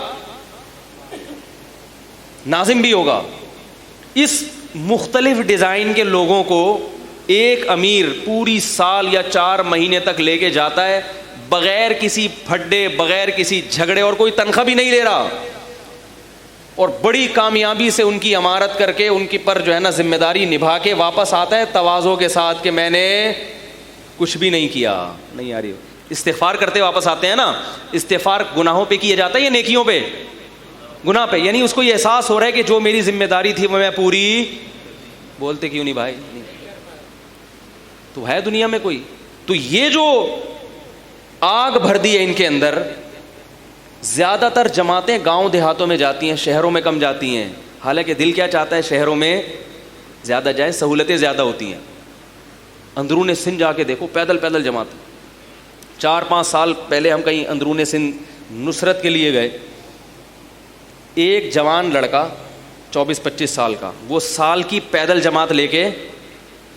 ناظم بھی ہوگا. اس مختلف ڈیزائن کے لوگوں کو ایک امیر پوری سال یا 4 مہینے تک لے کے جاتا ہے، بغیر کسی پھڈے، بغیر کسی جھگڑے، اور کوئی تنخواہ بھی نہیں لے رہا، اور بڑی کامیابی سے ان کی عمارت کر کے ان کی پر جو ہے نا ذمہ داری نبھا کے واپس آتا ہے تواضع کے ساتھ کہ میں نے کچھ بھی نہیں کیا. نہیں آ رہی؟ استغفار کرتے واپس آتے ہیں نا. استغفار گناہوں پہ کیا جاتا ہے یا نیکیوں پہ؟ گناہ پہ. یعنی اس کو یہ احساس ہو رہا ہے کہ جو میری ذمہ داری تھی وہ میں پوری. بولتے کیوں نہیں بھائی؟ تو ہے دنیا میں کوئی؟ تو یہ جو آگ بھر دی ہے ان کے اندر. زیادہ تر جماعتیں گاؤں دیہاتوں میں جاتی ہیں، شہروں میں کم جاتی ہیں. حالانکہ دل کیا چاہتا ہے شہروں میں زیادہ جائے، سہولتیں زیادہ ہوتی ہیں. اندرون سندھ جا کے دیکھو، پیدل جماعت. 4-5 سال پہلے ہم کہیں اندرون سندھ نصرت کے لیے گئے. ایک جوان لڑکا 24-25 سال کا، وہ سال کی پیدل جماعت لے کے،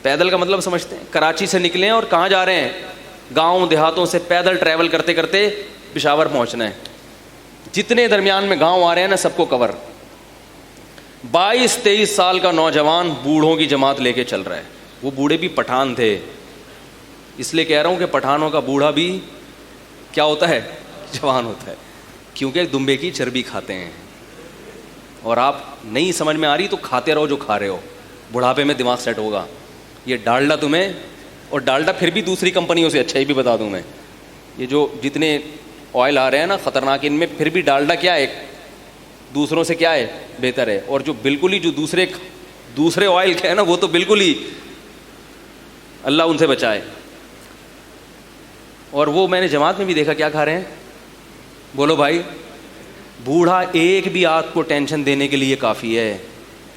پیدل کا مطلب سمجھتے ہیں، کراچی سے نکلے ہیں اور کہاں جا رہے ہیں؟ گاؤں دیہاتوں سے پیدل ٹریول کرتے کرتے پشاور پہنچنا ہے. جتنے درمیان میں گاؤں آ رہے ہیں نا سب کو کور. 22-23 سال کا نوجوان بوڑھوں کی جماعت لے کے چل رہا ہے. وہ بوڑھے بھی پٹھان تھے، اس لیے کہہ رہا ہوں کہ پٹھانوں کا بوڑھا بھی کیا ہوتا ہے؟ جوان ہوتا ہے، کیونکہ دمبے کی چربی کھاتے ہیں. اور آپ نہیں سمجھ میں آ رہی تو کھاتے رہو جو کھا رہے ہو، بڑھاپے میں دماغ سیٹ ہوگا. یہ ڈالڈا تمہیں، اور ڈالڈا پھر بھی دوسری کمپنیوں سے اچھا ہی بھی بتا دوں میں، یہ جو جتنے آئل آ رہے ہیں نا خطرناک، ان میں پھر بھی ڈالڈا کیا ہے، دوسروں سے کیا ہے، بہتر ہے. اور جو بالکل ہی جو دوسرے آئل کے ہیں نا وہ تو بالکل ہی اللہ ان سے بچائے. اور وہ میں نے جماعت میں بھی دیکھا کیا کھا رہے ہیں. بولو بھائی، بوڑھا ایک بھی آدھ کو ٹینشن دینے کے لیے کافی ہے.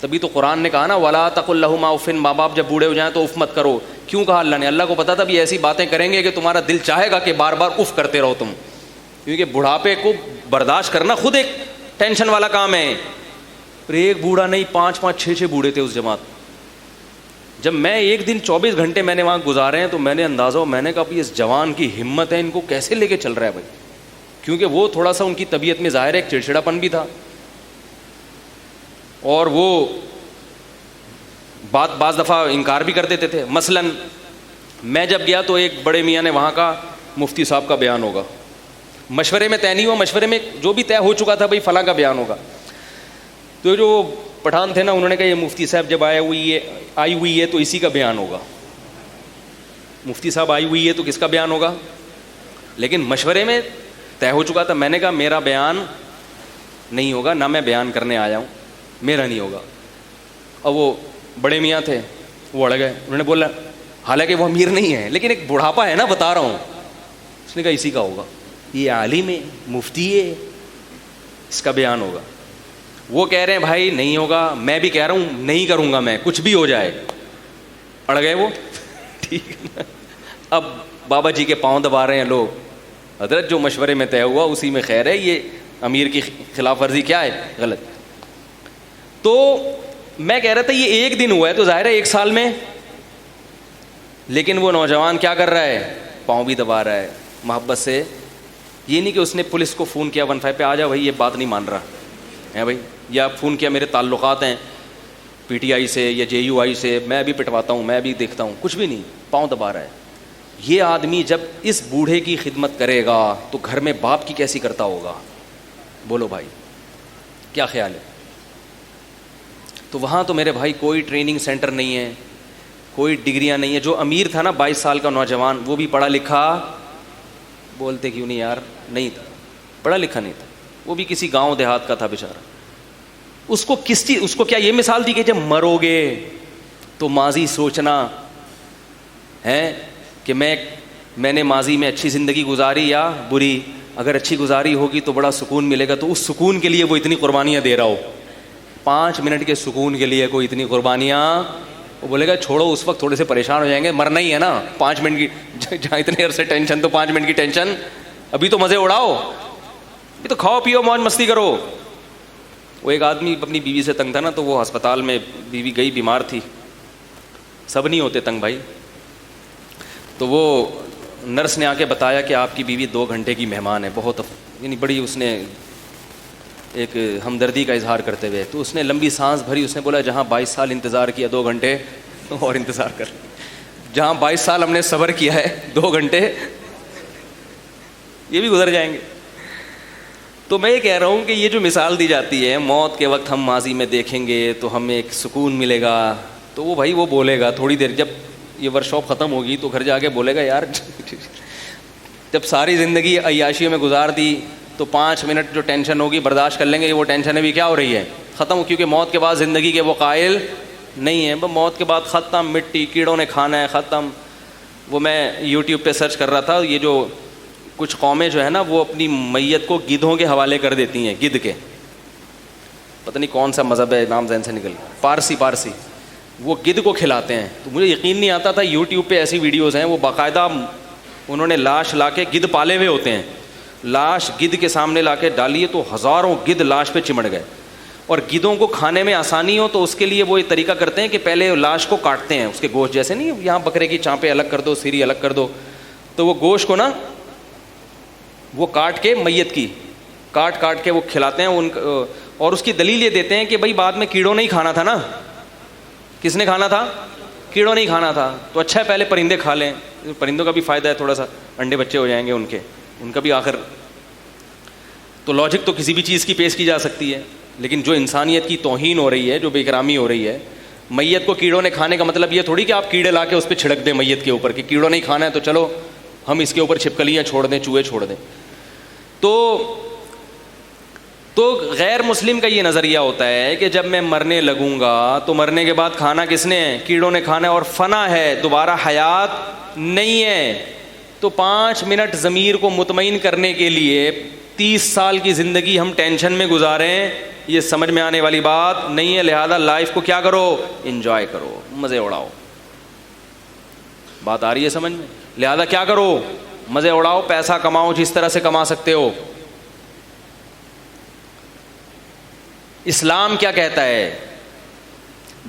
تبھی تو قرآن نے کہا نا وَلَا تَقُلْ لَهُمَا اُفٍّ. ماں باپ جب بوڑھے ہو جائیں تو اف مت کرو. کیوں کہا اللہ نے؟ اللہ کو پتا تھا بھی ایسی باتیں کریں گے کہ تمہارا دل چاہے گا کہ بار بار اف کرتے رہو تم، کیونکہ بڑھاپے کو برداشت کرنا خود ایک ٹینشن والا کام ہے. پھر ایک بوڑھا نہیں، 5-6 بوڑھے تھے اس جماعت. جب میں ایک دن 24 گھنٹے میں نے وہاں گزارے ہیں تو میں نے اندازہ، میں نے کہا بھی اس جوان کی ہمت ہے، ان کو کیسے لے کے چل رہا ہے بھائی. کیونکہ وہ تھوڑا سا ان کی طبیعت میں ظاہر ہے ایک چڑچڑاپن بھی تھا، اور وہ بعض دفعہ انکار بھی کر دیتے تھے. مثلا میں جب گیا تو ایک بڑے میاں نے وہاں کا مفتی صاحب کا بیان ہوگا، مشورے میں طے نہیں ہوا، مشورے میں جو بھی طے ہو چکا تھا بھائی فلاں کا بیان ہوگا. تو جو پٹھان تھے نا انہوں نے کہا یہ مفتی صاحب جب آئی ہوئی ہے تو اسی کا بیان ہوگا. مفتی صاحب آئی ہوئی ہے تو کس کا بیان ہوگا؟ لیکن مشورے میں طے ہو چکا تھا. میں نے کہا میرا بیان نہیں ہوگا, نہ میں بیان کرنے آیا ہوں, میرا نہیں ہوگا. اور وہ بڑے میاں تھے, وہ اڑ گئے. انہوں نے بولا حالانکہ وہ امیر نہیں ہے لیکن ایک بڑھاپا ہے نا, بتا رہا ہوں. اس نے کہا اسی کا ہوگا, یہ عالم ہے, مفتی ہے, اس کا بیان ہوگا. وہ کہہ رہے ہیں بھائی نہیں ہوگا, میں بھی کہہ رہا ہوں نہیں کروں گا میں, کچھ بھی ہو جائے. اڑ گئے وہ. ٹھیک ہے نا. اب بابا جی کے پاؤں دبا رہے ہیں لوگ. حضرت جو مشورے میں طے ہوا اسی میں خیر ہے, یہ امیر کی خلاف ورزی کیا ہے, غلط. تو میں کہہ رہا تھا یہ ایک دن ہوا ہے تو ظاہر ہے 1 سال میں, لیکن وہ نوجوان کیا کر رہا ہے, پاؤں بھی دبا رہا ہے محبت سے. یہ نہیں کہ اس نے پولیس کو فون کیا 15 پہ, آ جا بھائی یہ بات نہیں مان رہا ہے بھائی, یا فون کیا میرے تعلقات ہیں پی ٹی آئی سے یا جے یو آئی سے, میں بھی پٹواتا ہوں, میں بھی دیکھتا ہوں, کچھ بھی نہیں, پاؤں دبا رہا ہے. یہ آدمی جب اس بوڑھے کی خدمت کرے گا تو گھر میں باپ کی کیسی کرتا ہوگا, بولو بھائی کیا خیال ہے؟ تو وہاں تو میرے بھائی کوئی ٹریننگ سینٹر نہیں ہے, کوئی ڈگریاں نہیں ہے. جو امیر تھا نا 22 سال کا نوجوان, وہ بھی پڑھا لکھا, بولتے کیوں نہیں یار, نہیں تھا, پڑھا لکھا نہیں تھا, وہ بھی کسی گاؤں دیہات کا تھا بیچارہ. اس کو کس چیز, اس کو کیا یہ مثال دی کہ جب مرو گے تو ماضی سوچنا ہے کہ میں نے ماضی میں اچھی زندگی گزاری یا بری. اگر اچھی گزاری ہوگی تو بڑا سکون ملے گا, تو اس سکون کے لیے وہ اتنی قربانیاں دے رہا ہو. 5 منٹ کے سکون کے لیے کوئی اتنی قربانیاں, وہ بولے گا چھوڑو, اس وقت تھوڑے سے پریشان ہو جائیں گے, مرنا ہی ہے نا, 5 منٹ کی جہاں اتنے عرصے ٹینشن, تو 5 منٹ کی ٹینشن, ابھی تو مزے اڑاؤ, ابھی تو کھاؤ پیو موج مستی کرو. وہ ایک آدمی اپنی بیوی سے تنگ تھا نا, تو وہ ہسپتال میں بیوی گئی, بیمار تھی. سب نہیں ہوتے تنگ بھائی. تو وہ نرس نے آ کے بتایا کہ آپ کی بیوی 2 گھنٹے کی مہمان ہے, بہت یعنی بڑی, اس نے ایک ہمدردی کا اظہار کرتے ہوئے, تو اس نے لمبی سانس بھری. اس نے بولا جہاں 22 سال انتظار کیا 2 گھنٹے اور انتظار کر, جہاں 22 سال ہم نے صبر کیا ہے 2 گھنٹے یہ بھی گزر جائیں گے. تو میں یہ کہہ رہا ہوں کہ یہ جو مثال دی جاتی ہے, موت کے وقت ہم ماضی میں دیکھیں گے تو ہمیں ایک سکون ملے گا, تو وہ بھائی وہ بولے گا تھوڑی دیر, جب یہ ورکشاپ ختم ہوگی تو گھر جا کے بولے گا یار جب ساری زندگی عیاشیوں میں گزار دی تو 5 منٹ جو ٹینشن ہوگی برداشت کر لیں گے, وہ ٹینشن ابھی کیا ہو رہی ہے, ختم. کیونکہ موت کے بعد زندگی کے وہ قائل نہیں ہیں, موت کے بعد ختم, مٹی کیڑوں نے کھانا ہے, ختم. وہ میں یوٹیوب پہ سرچ کر رہا تھا, یہ جو کچھ قومیں جو ہے نا وہ اپنی میت کو گدھوں کے حوالے کر دیتی ہیں, گدھ کے, پتہ نہیں کون سا مذہب ہے, نام ذہن سے نکل, پارسی, وہ گدھ کو کھلاتے ہیں. تو مجھے یقین نہیں آتا تھا, یوٹیوب پہ ایسی ویڈیوز ہیں, وہ باقاعدہ انہوں نے لاش لا کے, گدھ پالے ہوئے ہوتے ہیں, لاش گدھ کے سامنے لا کے ڈالیے تو ہزاروں گدھ لاش پہ چمڑ گئے. اور گدھوں کو کھانے میں آسانی ہو تو اس کے لیے وہ ایک طریقہ کرتے ہیں کہ پہلے لاش کو کاٹتے ہیں, اس کے گوشت جیسے نہیں یہاں بکرے کی چانپیں الگ کر دو, سیری الگ کر دو, تو وہ گوشت کو نا وہ کاٹ کے, میت کی کاٹ کے وہ کھلاتے ہیں ان, اور اس کی دلیل یہ دیتے ہیں کہ بھائی بعد میں کیڑوں نہیں کھانا تھا نا. کس نے کھانا تھا؟ کیڑوں نہیں کھانا تھا, تو اچھا ہے پہلے پرندے کھا لیں, پرندوں کا بھی فائدہ ہے, تھوڑا سا انڈے بچے ہو جائیں گے ان کا بھی آخر. تو لاجک تو کسی بھی چیز کی پیش کی جا سکتی ہے, لیکن جو انسانیت کی توہین ہو رہی ہے, جو بے اکرامی ہو رہی ہے, میت کو کیڑوں نے کھانے کا مطلب یہ تھوڑی کہ آپ کیڑے لا کے اس پہ چھڑک دیں میت کے اوپر کہ کیڑوں نہیں کھانا ہے تو چلو ہم اس کے اوپر چھپکلیاں چھوڑ دیں, چوہے چھوڑ دیں. تو غیر مسلم کا یہ نظریہ ہوتا ہے کہ جب میں مرنے لگوں گا تو مرنے کے بعد کھانا کس نے ہے, کیڑوں نے کھانا ہے, اور فنا ہے, دوبارہ حیات نہیں ہے. تو 5 منٹ ضمیر کو مطمئن کرنے کے لیے 30 سال کی زندگی ہم ٹینشن میں گزاریں, یہ سمجھ میں آنے والی بات نہیں ہے. لہذا لائف کو کیا کرو, انجوائے کرو, مزے اڑاؤ. بات آ رہی ہے سمجھ میں؟ لہذا کیا کرو, مزے اڑاؤ, پیسہ کماؤ جس طرح سے کما سکتے ہو. اسلام کیا کہتا ہے؟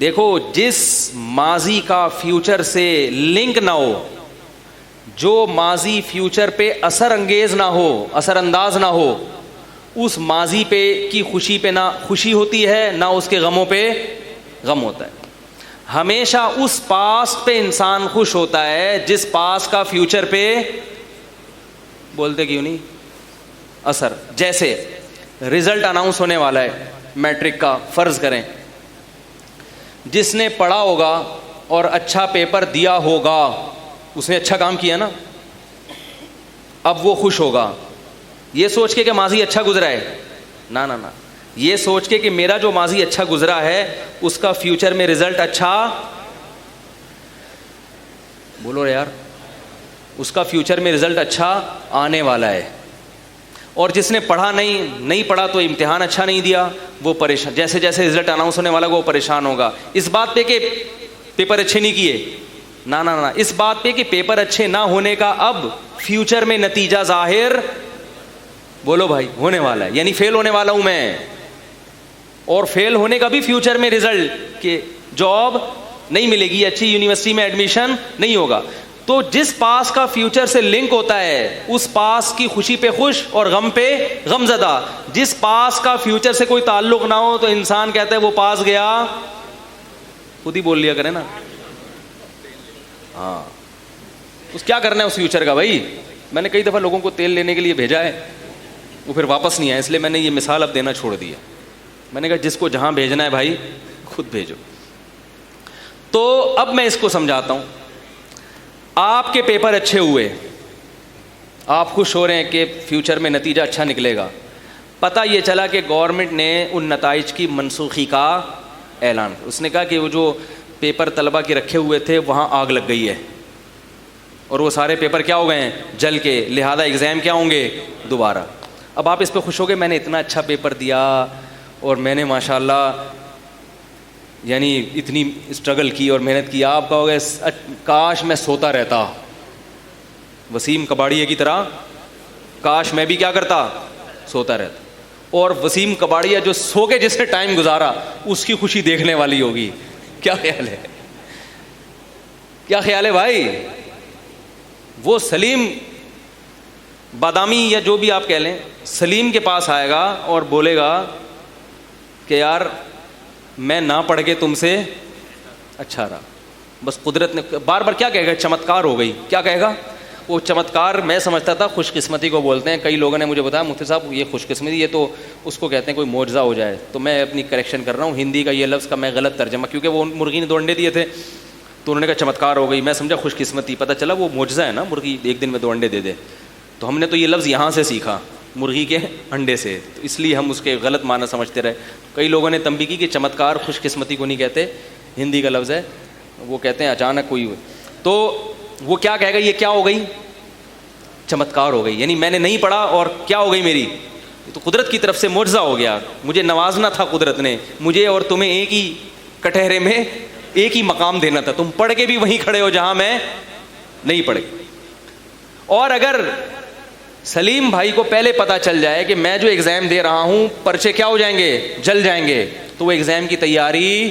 دیکھو, جس ماضی کا فیوچر سے لنک نہ ہو, جو ماضی فیوچر پہ اثر انگیز نہ ہو, اثر انداز نہ ہو, اس ماضی پہ کی خوشی پہ نہ خوشی ہوتی ہے, نہ اس کے غموں پہ غم ہوتا ہے. ہمیشہ اس پاسٹ پہ انسان خوش ہوتا ہے جس پاسٹ کا فیوچر پہ, بولتے کیوں نہیں, اثر. جیسے رزلٹ اناؤنس ہونے والا ہے میٹرک کا, فرض کریں جس نے پڑھا ہوگا اور اچھا پیپر دیا ہوگا اس نے اچھا کام کیا نا, اب وہ خوش ہوگا یہ سوچ کے کہ ماضی اچھا گزرا ہے, نہ نہ نہ, یہ سوچ کے کہ میرا جو ماضی اچھا گزرا ہے اس کا فیوچر میں رزلٹ اچھا, بولو یار, اس کا فیوچر میں رزلٹ اچھا آنے والا ہے. اور جس نے پڑھا نہیں پڑھا تو امتحان اچھا نہیں دیا, وہ پریشان, جیسے جیسے رزلٹ اناؤنس ہونے والا وہ پریشان ہوگا. اس بات پہ کہ پیپر اچھے نہیں کیے, نہ نہ نہ, اس بات پہ کہ پیپر اچھے نہ ہونے کا اب فیوچر میں نتیجہ ظاہر, بولو بھائی, ہونے والا ہے. یعنی فیل ہونے والا ہوں میں, اور فیل ہونے کا بھی فیوچر میں رزلٹ کہ جاب نہیں ملے گی, اچھی یونیورسٹی میں ایڈمیشن نہیں ہوگا. تو جس پاس کا فیوچر سے لنک ہوتا ہے اس پاس کی خوشی پہ خوش اور غم پہ غم زدہ. جس پاس کا فیوچر سے کوئی تعلق نہ ہو تو انسان کہتا ہے وہ پاس گیا, خود ہی بول لیا کرے نا, ہاں, اس کیا کرنا ہے اس فیوچر کا بھائی. میں نے کئی دفعہ لوگوں کو تیل لینے کے لیے بھیجا ہے, وہ پھر واپس نہیں آیا, اس لیے میں نے یہ مثال اب دینا چھوڑ دیا. میں نے کہا جس کو جہاں بھیجنا ہے بھائی خود بھیجو. تو اب میں اس کو سمجھاتا ہوں. آپ کے پیپر اچھے ہوئے, آپ خوش ہو رہے ہیں کہ فیوچر میں نتیجہ اچھا نکلے گا. پتہ یہ چلا کہ گورنمنٹ نے ان نتائج کی منسوخی کا اعلان, اس نے کہا کہ وہ جو پیپر طلبہ کے رکھے ہوئے تھے وہاں آگ لگ گئی ہے اور وہ سارے پیپر کیا ہو گئے ہیں, جل کے, لہذا ایگزام کیا ہوں گے دوبارہ. اب آپ اس پہ خوش ہو گئے, میں نے اتنا اچھا پیپر دیا اور میں نے ماشاءاللہ یعنی اتنی اسٹرگل کی اور محنت کی. آپ کہو گے کاش میں سوتا رہتا, وسیم کباڑیے کی طرح, کاش میں بھی کیا کرتا, سوتا رہتا. اور وسیم کباڑیا جو سو کے جس نے ٹائم گزارا اس کی خوشی دیکھنے والی ہوگی. کیا خیال ہے, کیا خیال ہے بھائی. وہ سلیم بادامی یا جو بھی آپ کہہ لیں, سلیم کے پاس آئے گا اور بولے گا کہ یار میں نہ پڑھ کے تم سے اچھا رہا, بس قدرت نے بار بار کیا کہے گا, چمتکار ہو گئی. کیا کہے گا وہ چمتکار؟ میں سمجھتا تھا خوش قسمتی کو بولتے ہیں. کئی لوگوں نے مجھے بتایا مفتی صاحب یہ خوش قسمتی, یہ تو اس کو کہتے ہیں کوئی معجزہ ہو جائے. تو میں اپنی کریکشن کر رہا ہوں, ہندی کا یہ لفظ کا میں غلط ترجمہ, کیونکہ وہ مرغی نے 2 انڈے دیے تھے تو انہوں نے کہا چمتکار ہو گئی, میں سمجھا خوش قسمتی. پتہ چلا وہ معجزہ ہے نا, مرغی 1 دن میں 2 انڈے دے دے. تو ہم نے تو یہ لفظ یہاں سے سیکھا, مرغی کے انڈے سے, تو اس لیے ہم اس کے غلط معنی سمجھتے رہے. کئی لوگوں نے تنبیہ کی کہ چمتکار خوش قسمتی کو نہیں کہتے, ہندی کا لفظ ہے, وہ کہتے ہیں اچانک کوئی. تو وہ کیا کہے گا, یہ کیا ہو گئی, چمتکار ہو گئی. یعنی میں نے نہیں پڑھا اور کیا ہو گئی میری, تو قدرت کی طرف سے معجزہ ہو گیا. مجھے نوازنا تھا قدرت نے, مجھے اور تمہیں ایک ہی کٹہرے میں ایک ہی مقام دینا تھا. تم پڑھ کے بھی وہیں کھڑے ہو جہاں میں نہیں پڑھ. اور اگر سلیم بھائی کو پہلے پتا چل جائے کہ میں جو ایگزام دے رہا ہوں پرچے کیا ہو جائیں گے, جل جائیں گے, تو وہ ایگزام کی تیاری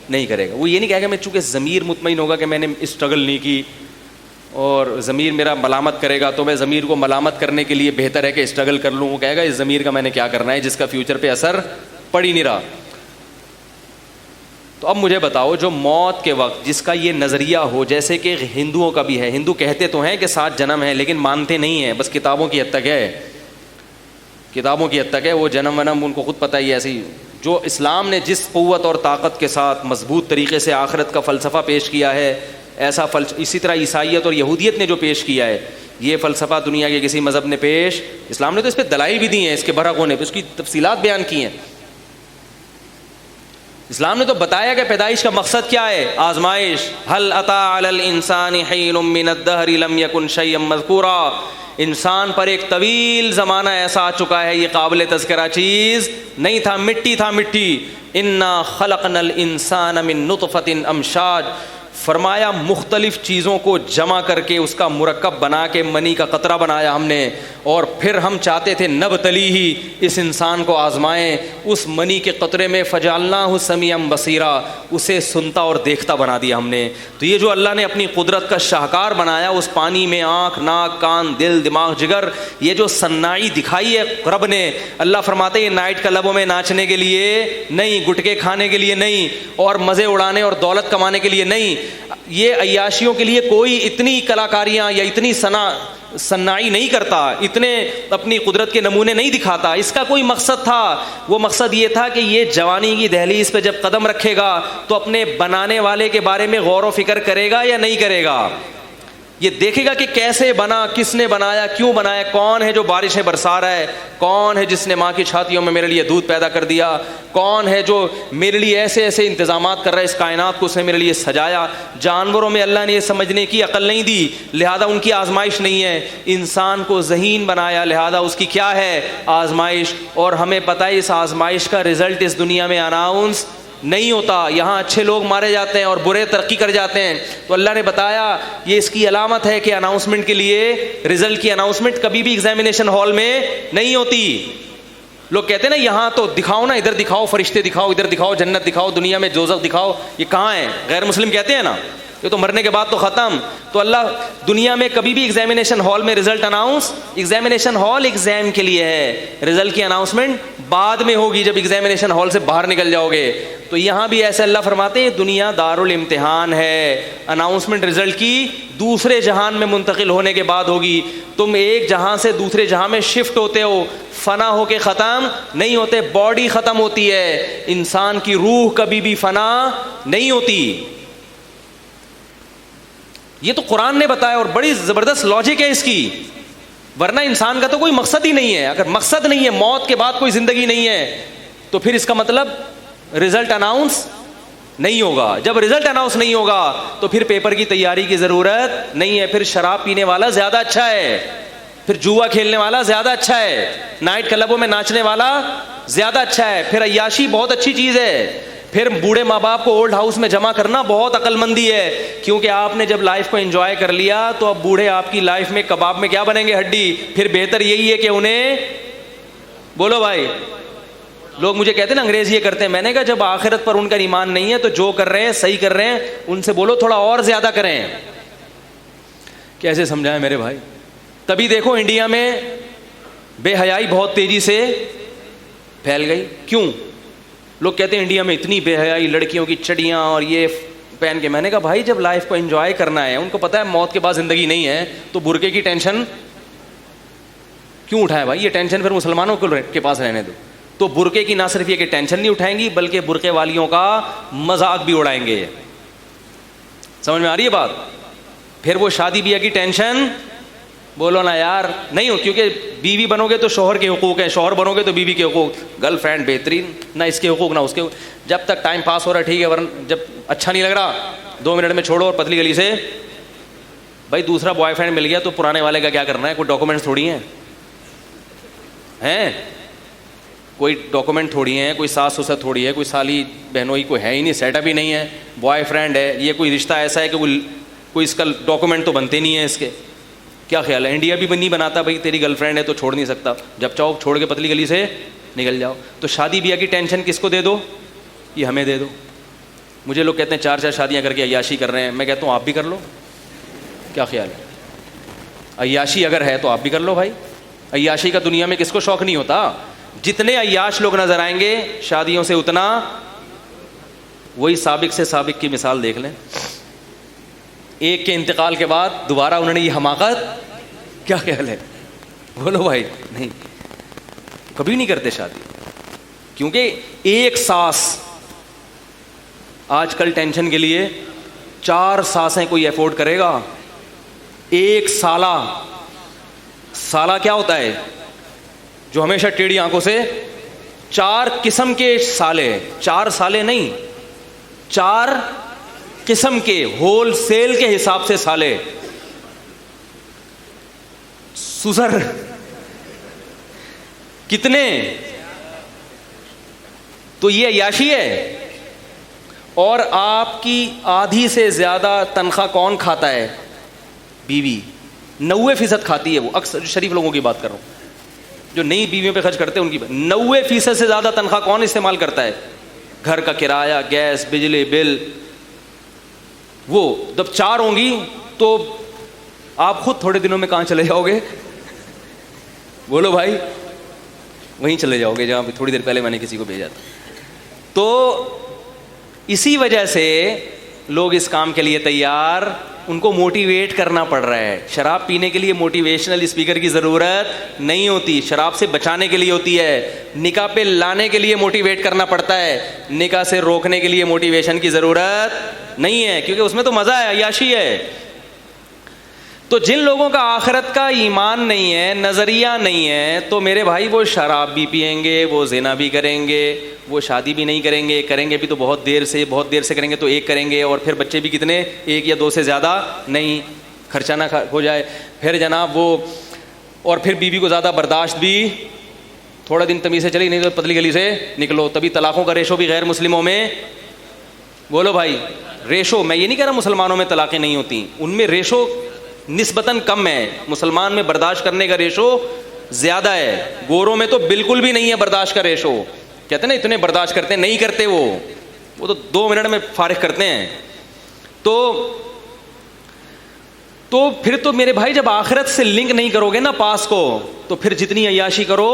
نہیں کرے گا. وہ یہ نہیں کہے گا, میں چونکہ ضمیر مطمئن ہوگا کہ میں نے اسٹرگل نہیں کی اور ضمیر میرا ملامت کرے گا تو میں ضمیر کو ملامت کرنے کے لیے بہتر ہے کہ اسٹرگل کر لوں. وہ کہے گا اس ضمیر کا میں نے کیا کرنا ہے جس کا فیوچر پہ اثر پڑ ہی نہیں رہا. تو اب مجھے بتاؤ, جو موت کے وقت جس کا یہ نظریہ ہو, جیسے کہ ہندوؤں کا بھی ہے, ہندو کہتے تو ہیں کہ 7 جنم ہیں لیکن مانتے نہیں ہیں, بس کتابوں کی حد تک ہے, کتابوں کی حد تک ہے. وہ جنم ونم ان کو خود پتہ ہی ہے. ایسی جو اسلام نے جس قوت اور طاقت کے ساتھ مضبوط طریقے سے آخرت کا فلسفہ پیش کیا ہے, ایسا اسی طرح عیسائیت اور یہودیت نے جو پیش کیا ہے, یہ فلسفہ دنیا کے کسی مذہب نے پیش, اسلام نے تو اس پہ دلائل بھی دی ہیں, اس کے برحق ہونے پہ اس کی تفصیلات بیان کی ہیں. اسلام نے تو بتایا کہ پیدائش کا مقصد کیا ہے, آزمائش. هل اتى على الانسان حين من الدهر لم يكن شيئا مذكورا. انسان پر ایک طویل زمانہ ایسا آ چکا ہے یہ قابل تذکرہ چیز نہیں تھا, مٹی تھا, مٹی. انا خلقنا الانسان من نطفة امشاج. فرمایا مختلف چیزوں کو جمع کر کے اس کا مرکب بنا کے منی کا قطرہ بنایا ہم نے, اور پھر ہم چاہتے تھے نبتلی ہی, اس انسان کو آزمائیں اس منی کے قطرے میں. فجعلناہ سمیعا بصیرا, اسے سنتا اور دیکھتا بنا دیا ہم نے. تو یہ جو اللہ نے اپنی قدرت کا شاہکار بنایا, اس پانی میں آنکھ, ناک, کان, دل, دماغ, جگر, یہ جو صناعی دکھائی ہے رب نے. اللہ فرماتے ہیں یہ نائٹ کلبوں میں ناچنے کے لیے نہیں, گٹکے کھانے کے لیے نہیں, اور مزے اڑانے اور دولت کمانے کے لیے نہیں, یہ عیاشیوں کے لیے کوئی اتنی کلاکاریاں یا اتنی صناعی نہیں کرتا, اتنے اپنی قدرت کے نمونے نہیں دکھاتا. اس کا کوئی مقصد تھا, وہ مقصد یہ تھا کہ یہ جوانی کی دہلیز پہ جب قدم رکھے گا تو اپنے بنانے والے کے بارے میں غور و فکر کرے گا یا نہیں کرے گا. یہ دیکھے گا کہ کیسے بنا, کس نے بنایا, کیوں بنایا, کون ہے جو بارشیں برسا رہا ہے, کون ہے جس نے ماں کی چھاتیوں میں میرے لیے دودھ پیدا کر دیا, کون ہے جو میرے لیے ایسے ایسے انتظامات کر رہا ہے, اس کائنات کو اس نے میرے لیے سجایا. جانوروں میں اللہ نے یہ سمجھنے کی عقل نہیں دی, لہذا ان کی آزمائش نہیں ہے. انسان کو ذہین بنایا, لہذا اس کی کیا ہے, آزمائش. اور ہمیں پتہ ہے اس آزمائش کا رزلٹ اس دنیا میں اناؤنس نہیں ہوتا. یہاں اچھے لوگ مارے جاتے ہیں اور برے ترقی کر جاتے ہیں. تو اللہ نے بتایا یہ اس کی علامت ہے کہ اناؤنسمنٹ کے لیے, رزلٹ کی اناؤنسمنٹ کبھی بھی ایگزامینیشن ہال میں نہیں ہوتی. لوگ کہتے ہیں نا یہاں تو دکھاؤ نا, ادھر دکھاؤ فرشتے دکھاؤ, ادھر دکھاؤ جنت دکھاؤ, دنیا میں دوزخ دکھاؤ, یہ کہاں ہے؟ غیر مسلم کہتے ہیں نا یہ تو مرنے کے بعد تو ختم. تو اللہ دنیا میں کبھی بھی ایگزامینیشن ہال میں result announce, examination hall exam کے لیے ہے, رزلٹ کی اناؤنسمنٹ بعد میں ہوگی جب ایگزامینیشن ہال سے باہر نکل جاؤ گے. تو یہاں بھی ایسے اللہ فرماتے ہیں دنیا دارالامتحان ہے, اناؤنسمنٹ رزلٹ کی دوسرے جہان میں منتقل ہونے کے بعد ہوگی. تم ایک جہاں سے دوسرے جہاں میں شفٹ ہوتے ہو, فنا ہو کے ختم نہیں ہوتے. باڈی ختم ہوتی ہے, انسان کی روح کبھی بھی فنا نہیں ہوتی. یہ تو قرآن نے بتایا اور بڑی زبردست لاجک ہے اس کی, ورنہ انسان کا تو کوئی مقصد ہی نہیں ہے. اگر مقصد نہیں ہے, موت کے بعد کوئی زندگی نہیں ہے, تو پھر اس کا مطلب رزلٹ اناؤنس نہیں ہوگا. جب رزلٹ اناؤنس نہیں ہوگا تو پھر پیپر کی تیاری کی ضرورت نہیں ہے. پھر شراب پینے والا زیادہ اچھا ہے, پھر جوا کھیلنے والا زیادہ اچھا ہے, نائٹ کلبوں میں ناچنے والا زیادہ اچھا ہے, پھر عیاشی بہت اچھی چیز ہے, پھر بوڑھے ماں باپ کو اولڈ ہاؤس میں جمع کرنا بہت عقل مندی ہے. کیونکہ آپ نے جب لائف کو انجوائے کر لیا تو اب بوڑھے آپ کی لائف میں کباب میں کیا بنیں گے, ہڈی. پھر بہتر یہی ہے کہ انہیں بولو بھائی, لوگ مجھے کہتے ہیں نا انگریز یہ کرتے ہیں, میں نے کہا جب آخرت پر ان کا ایمان نہیں ہے تو جو کر رہے ہیں صحیح کر رہے ہیں, ان سے بولو تھوڑا اور زیادہ کریں. کیسے سمجھائیں میرے بھائی؟ تبھی دیکھو انڈیا میں بے حیائی بہت تیزی سے پھیل گئی. کیوں؟ لوگ کہتے ہیں انڈیا میں اتنی بے حیائی, لڑکیوں کی چڑیاں اور یہ پہن کے. میں نے کہا بھائی جب لائف کو انجوائے کرنا ہے, ان کو پتہ ہے موت کے بعد زندگی نہیں ہے, تو برقعے کی ٹینشن کیوں اٹھائے بھائی؟ یہ ٹینشن پھر مسلمانوں کے پاس رہنے دو. تو برقعے کی نہ صرف یہ کہ ٹینشن نہیں اٹھائیں گی, بلکہ برقعے والیوں کا مذاق بھی اڑائیں گے. سمجھ میں آ رہی ہے بات؟ پھر وہ شادی بیاہ کی ٹینشن بولو نا یار نہیں ہو, کیونکہ بیوی بنو گے تو شوہر کے حقوق ہیں, شوہر بنو گے تو بیوی کے حقوق, گرل فرینڈ بہترین, نہ اس کے حقوق نہ اس کے. جب تک ٹائم پاس ہو رہا ہے ٹھیک ہے, ورنہ جب اچھا نہیں لگ رہا 2 منٹ میں چھوڑو اور پتلی گلی سے. بھائی دوسرا بوائے فرینڈ مل گیا تو پرانے والے کا کیا کرنا ہے؟ کوئی ڈاکومنٹس تھوڑی ہیں, کوئی ڈاکومنٹ تھوڑی ہیں, کوئی ساس سسر تھوڑی ہے, کوئی سالی بہنوئی کوئی ہے ہی نہیں, سیٹ اپ ہی نہیں ہے, بوائے فرینڈ ہے. یہ کوئی رشتہ ایسا ہے کہ کوئی اس کا ڈاکومنٹ تو بنتے نہیں ہیں اس کے. کیا خیال ہے؟ انڈیا بھی نہیں بناتا بھائی تیری گرل فرینڈ ہے تو چھوڑ نہیں سکتا, جب چاہو چھوڑ کے پتلی گلی سے نکل جاؤ. تو شادی بیاہ کی ٹینشن کس کو دے دو؟ یہ ہمیں دے دو. مجھے لوگ کہتے ہیں 4 شادیاں کر کے عیاشی کر رہے ہیں. میں کہتا ہوں آپ بھی کر لو, کیا خیال ہے؟ عیاشی اگر ہے تو آپ بھی کر لو بھائی. عیاشی کا دنیا میں کس کو شوق نہیں ہوتا؟ جتنے عیاش لوگ نظر آئیں گے شادیوں سے اتنا, وہی سابق سے سابق کی مثال دیکھ لیں. ایک کے انتقال کے بعد دوبارہ انہوں نے یہ حماقت, کیا خیال ہے؟ بولو بھائی. نہیں, کبھی نہیں کرتے شادی, کیونکہ ایک ساس آج کل ٹینشن کے لیے 4 ساسیں کوئی افورڈ کرے گا. ایک سالہ کیا ہوتا ہے جو ہمیشہ ٹیڑھی آنکھوں سے, 4 قسم کے سالے, 4 سالے نہیں 4 قسم کے, ہول سیل کے حساب سے سالے. سسر کتنے؟ تو یہ عیاشی ہے. اور آپ کی آدھی سے زیادہ تنخواہ کون کھاتا ہے؟ بیوی. 90% کھاتی ہے وہ, اکثر شریف لوگوں کی بات کر رہا ہوں, جو نئی بیویوں پہ خرچ کرتے ہیں ان کی. 90% سے زیادہ تنخواہ کون استعمال کرتا ہے؟ گھر کا کرایہ, گیس, بجلی بل. وہ جب 4 ہوں گی تو آپ خود تھوڑے دنوں میں کہاں چلے جاؤ گے؟ بولو بھائی. وہیں چلے جاؤ گے جہاں تھوڑی دیر پہلے میں نے کسی کو بھیجا تھا. تو اسی وجہ سے لوگ اس کام کے لیے تیار, ان کو موٹیویٹ کرنا پڑ رہا ہے. شراب پینے کے لیے موٹیویشنل اسپیکر کی ضرورت نہیں ہوتی, شراب سے بچانے کے لیے ہوتی ہے. نکاح پہ لانے کے لیے موٹیویٹ کرنا پڑتا ہے, نکاح سے روکنے کے لیے موٹیویشن کی ضرورت نہیں ہے, کیونکہ اس میں تو مزہ ہے, عیاشی ہے. تو جن لوگوں کا آخرت کا ایمان نہیں ہے، نظریہ نہیں ہے، تو میرے بھائی وہ شراب بھی پئیں گے، وہ زنا بھی کریں گے، وہ شادی بھی نہیں کریں گے، کریں گے بھی تو بہت دیر سے کریں گے، تو ایک کریں گے، اور پھر بچے بھی کتنے، ایک یا دو سے زیادہ نہیں، خرچہ نہ ہو جائے، پھر جناب وہ، اور پھر بیوی کو زیادہ برداشت بھی، تھوڑا دن تمیز سے چلی، نہیں تو پتلی گلی سے نکلو. تبھی طلاقوں کا ریشو بھی غیر مسلموں میں، بولو بھائی، ریشو، میں یہ نہیں کہہ رہا مسلمانوں میں طلاقیں نہیں ہوتی، ان میں ریشو نسبتاً کم ہے، مسلمان میں برداشت کرنے کا ریشو زیادہ ہے، گوروں میں تو بالکل بھی نہیں ہے برداشت کا ریشو. کہتے ہیں نا اتنے برداشت کرتے ہیں، نہیں کرتے وہ تو 2 منٹ میں فارغ کرتے ہیں. تو پھر تو میرے بھائی جب آخرت سے لنک نہیں کرو گے نا پاس کو، تو پھر جتنی عیاشی کرو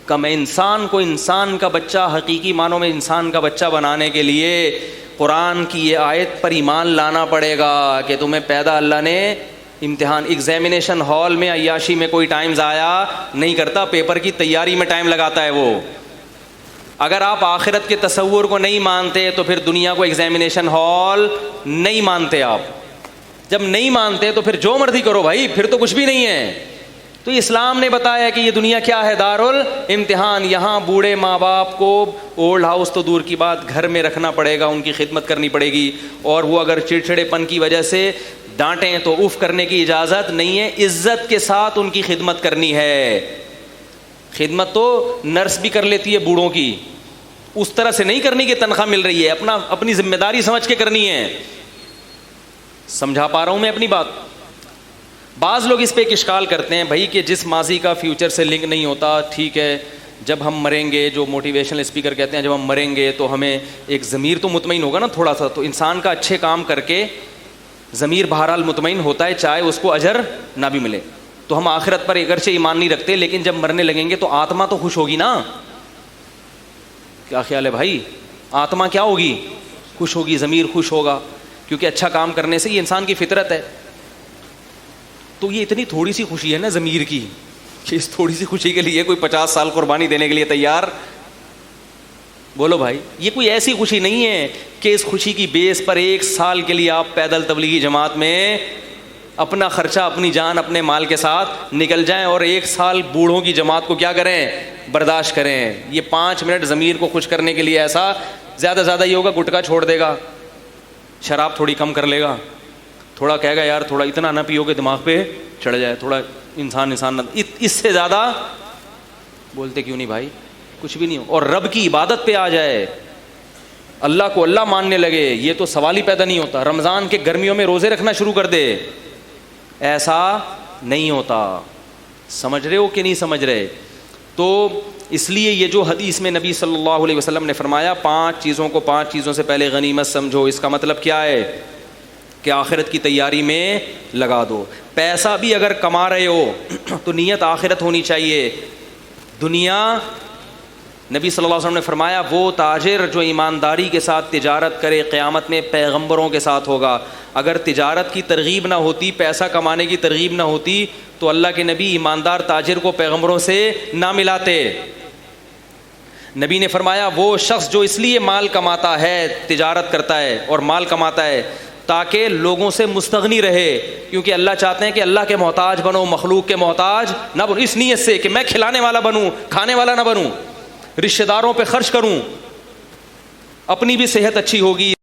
کم ہے. انسان کو، انسان کا بچہ، حقیقی معنوں میں انسان کا بچہ بنانے کے لیے قرآن کی یہ آیت پر ایمان لانا پڑے گا کہ تمہیں پیدا اللہ نے امتحان، ایگزامینیشن ہال میں عیاشی میں کوئی ٹائم ضائع نہیں کرتا، پیپر کی تیاری میں ٹائم لگاتا ہے وہ. اگر آپ آخرت کے تصور کو نہیں مانتے تو پھر دنیا کو ایگزامینیشن ہال نہیں مانتے. آپ جب نہیں مانتے تو پھر جو مرضی کرو بھائی، پھر تو کچھ بھی نہیں ہے. تو اسلام نے بتایا کہ یہ دنیا کیا ہے، دارالامتحان. یہاں بوڑھے ماں باپ کو اولڈ ہاؤس تو دور کی بات، گھر میں رکھنا پڑے گا، ان کی خدمت کرنی پڑے گی، اور وہ اگر چڑچڑے پن کی وجہ سے ڈانٹیں تو اف کرنے کی اجازت نہیں ہے، عزت کے ساتھ ان کی خدمت کرنی ہے. خدمت تو نرس بھی کر لیتی ہے بوڑھوں کی، اس طرح سے نہیں کرنی کہ تنخواہ مل رہی ہے، اپنی ذمہ داری سمجھ کے کرنی ہے. سمجھا پا رہا ہوں میں اپنی بات؟ بعض لوگ اس پہ ایک اشکال کرتے ہیں بھائی کہ جس ماضی کا فیوچر سے لنک نہیں ہوتا، ٹھیک ہے، جب ہم مریں گے، جو موٹیویشنل اسپیکر کہتے ہیں جب ہم مریں گے تو ہمیں ایک ضمیر تو مطمئن ہوگا نا تھوڑا سا. تو انسان کا اچھے کام کر کے ضمیر بہرحال مطمئن ہوتا ہے، چاہے اس کو اجر نہ بھی ملے. تو ہم آخرت پر اگرچہ ایمان نہیں رکھتے، لیکن جب مرنے لگیں گے تو آتما تو خوش ہوگی نا. کیا خیال ہے بھائی؟ آتما کیا ہوگی؟ خوش ہوگی، ضمیر خوش ہوگا، کیونکہ اچھا کام کرنے سے یہ انسان کی فطرت ہے. تو یہ اتنی تھوڑی سی خوشی ہے نا ضمیر کی، کہ اس تھوڑی سی خوشی کے لیے کوئی 50 سال قربانی دینے کے لیے تیار. بولو بھائی، یہ کوئی ایسی خوشی نہیں ہے کہ اس خوشی کی بیس پر 1 سال کے لیے آپ پیدل تبلیغی جماعت میں اپنا خرچہ، اپنی جان، اپنے مال کے ساتھ نکل جائیں اور 1 سال بوڑھوں کی جماعت کو کیا کریں، برداشت کریں. یہ 5 منٹ ضمیر کو خوش کرنے کے لیے ایسا، زیادہ زیادہ یہ ہوگا گٹکا چھوڑ دے گا، شراب تھوڑی کم کر لے گا، تھوڑا کہے گا یار تھوڑا اتنا نہ پیو کہ دماغ پہ چڑھ جائے، تھوڑا انسان نہ، اس سے زیادہ بولتے کیوں نہیں بھائی؟ کچھ بھی نہیں ہو. اور رب کی عبادت پہ آ جائے، اللہ کو اللہ ماننے لگے، یہ تو سوال ہی پیدا نہیں ہوتا. رمضان کے گرمیوں میں روزے رکھنا شروع کر دے، ایسا نہیں ہوتا. سمجھ رہے ہو کہ نہیں سمجھ رہے؟ تو اس لیے یہ جو حدیث میں نبی صلی اللہ علیہ وسلم نے فرمایا 5 چیزوں کو 5 چیزوں سے پہلے غنیمت سمجھو، اس کا مطلب کیا ہے کہ آخرت کی تیاری میں لگا دو. پیسہ بھی اگر کما رہے ہو تو نیت آخرت ہونی چاہیے. دنیا، نبی صلی اللہ علیہ وسلم نے فرمایا وہ تاجر جو ایمانداری کے ساتھ تجارت کرے قیامت میں پیغمبروں کے ساتھ ہوگا. اگر تجارت کی ترغیب نہ ہوتی، پیسہ کمانے کی ترغیب نہ ہوتی، تو اللہ کے نبی ایماندار تاجر کو پیغمبروں سے نہ ملاتے. نبی نے فرمایا وہ شخص جو اس لیے مال کماتا ہے، تجارت کرتا ہے اور مال کماتا ہے تاکہ لوگوں سے مستغنی رہے، کیونکہ اللہ چاہتے ہیں کہ اللہ کے محتاج بنو، مخلوق کے محتاج نہ بنو، اس نیت سے کہ میں کھلانے والا بنوں، کھانے والا نہ بنوں، رشتہ داروں پہ خرچ کروں، اپنی بھی صحت اچھی ہوگی.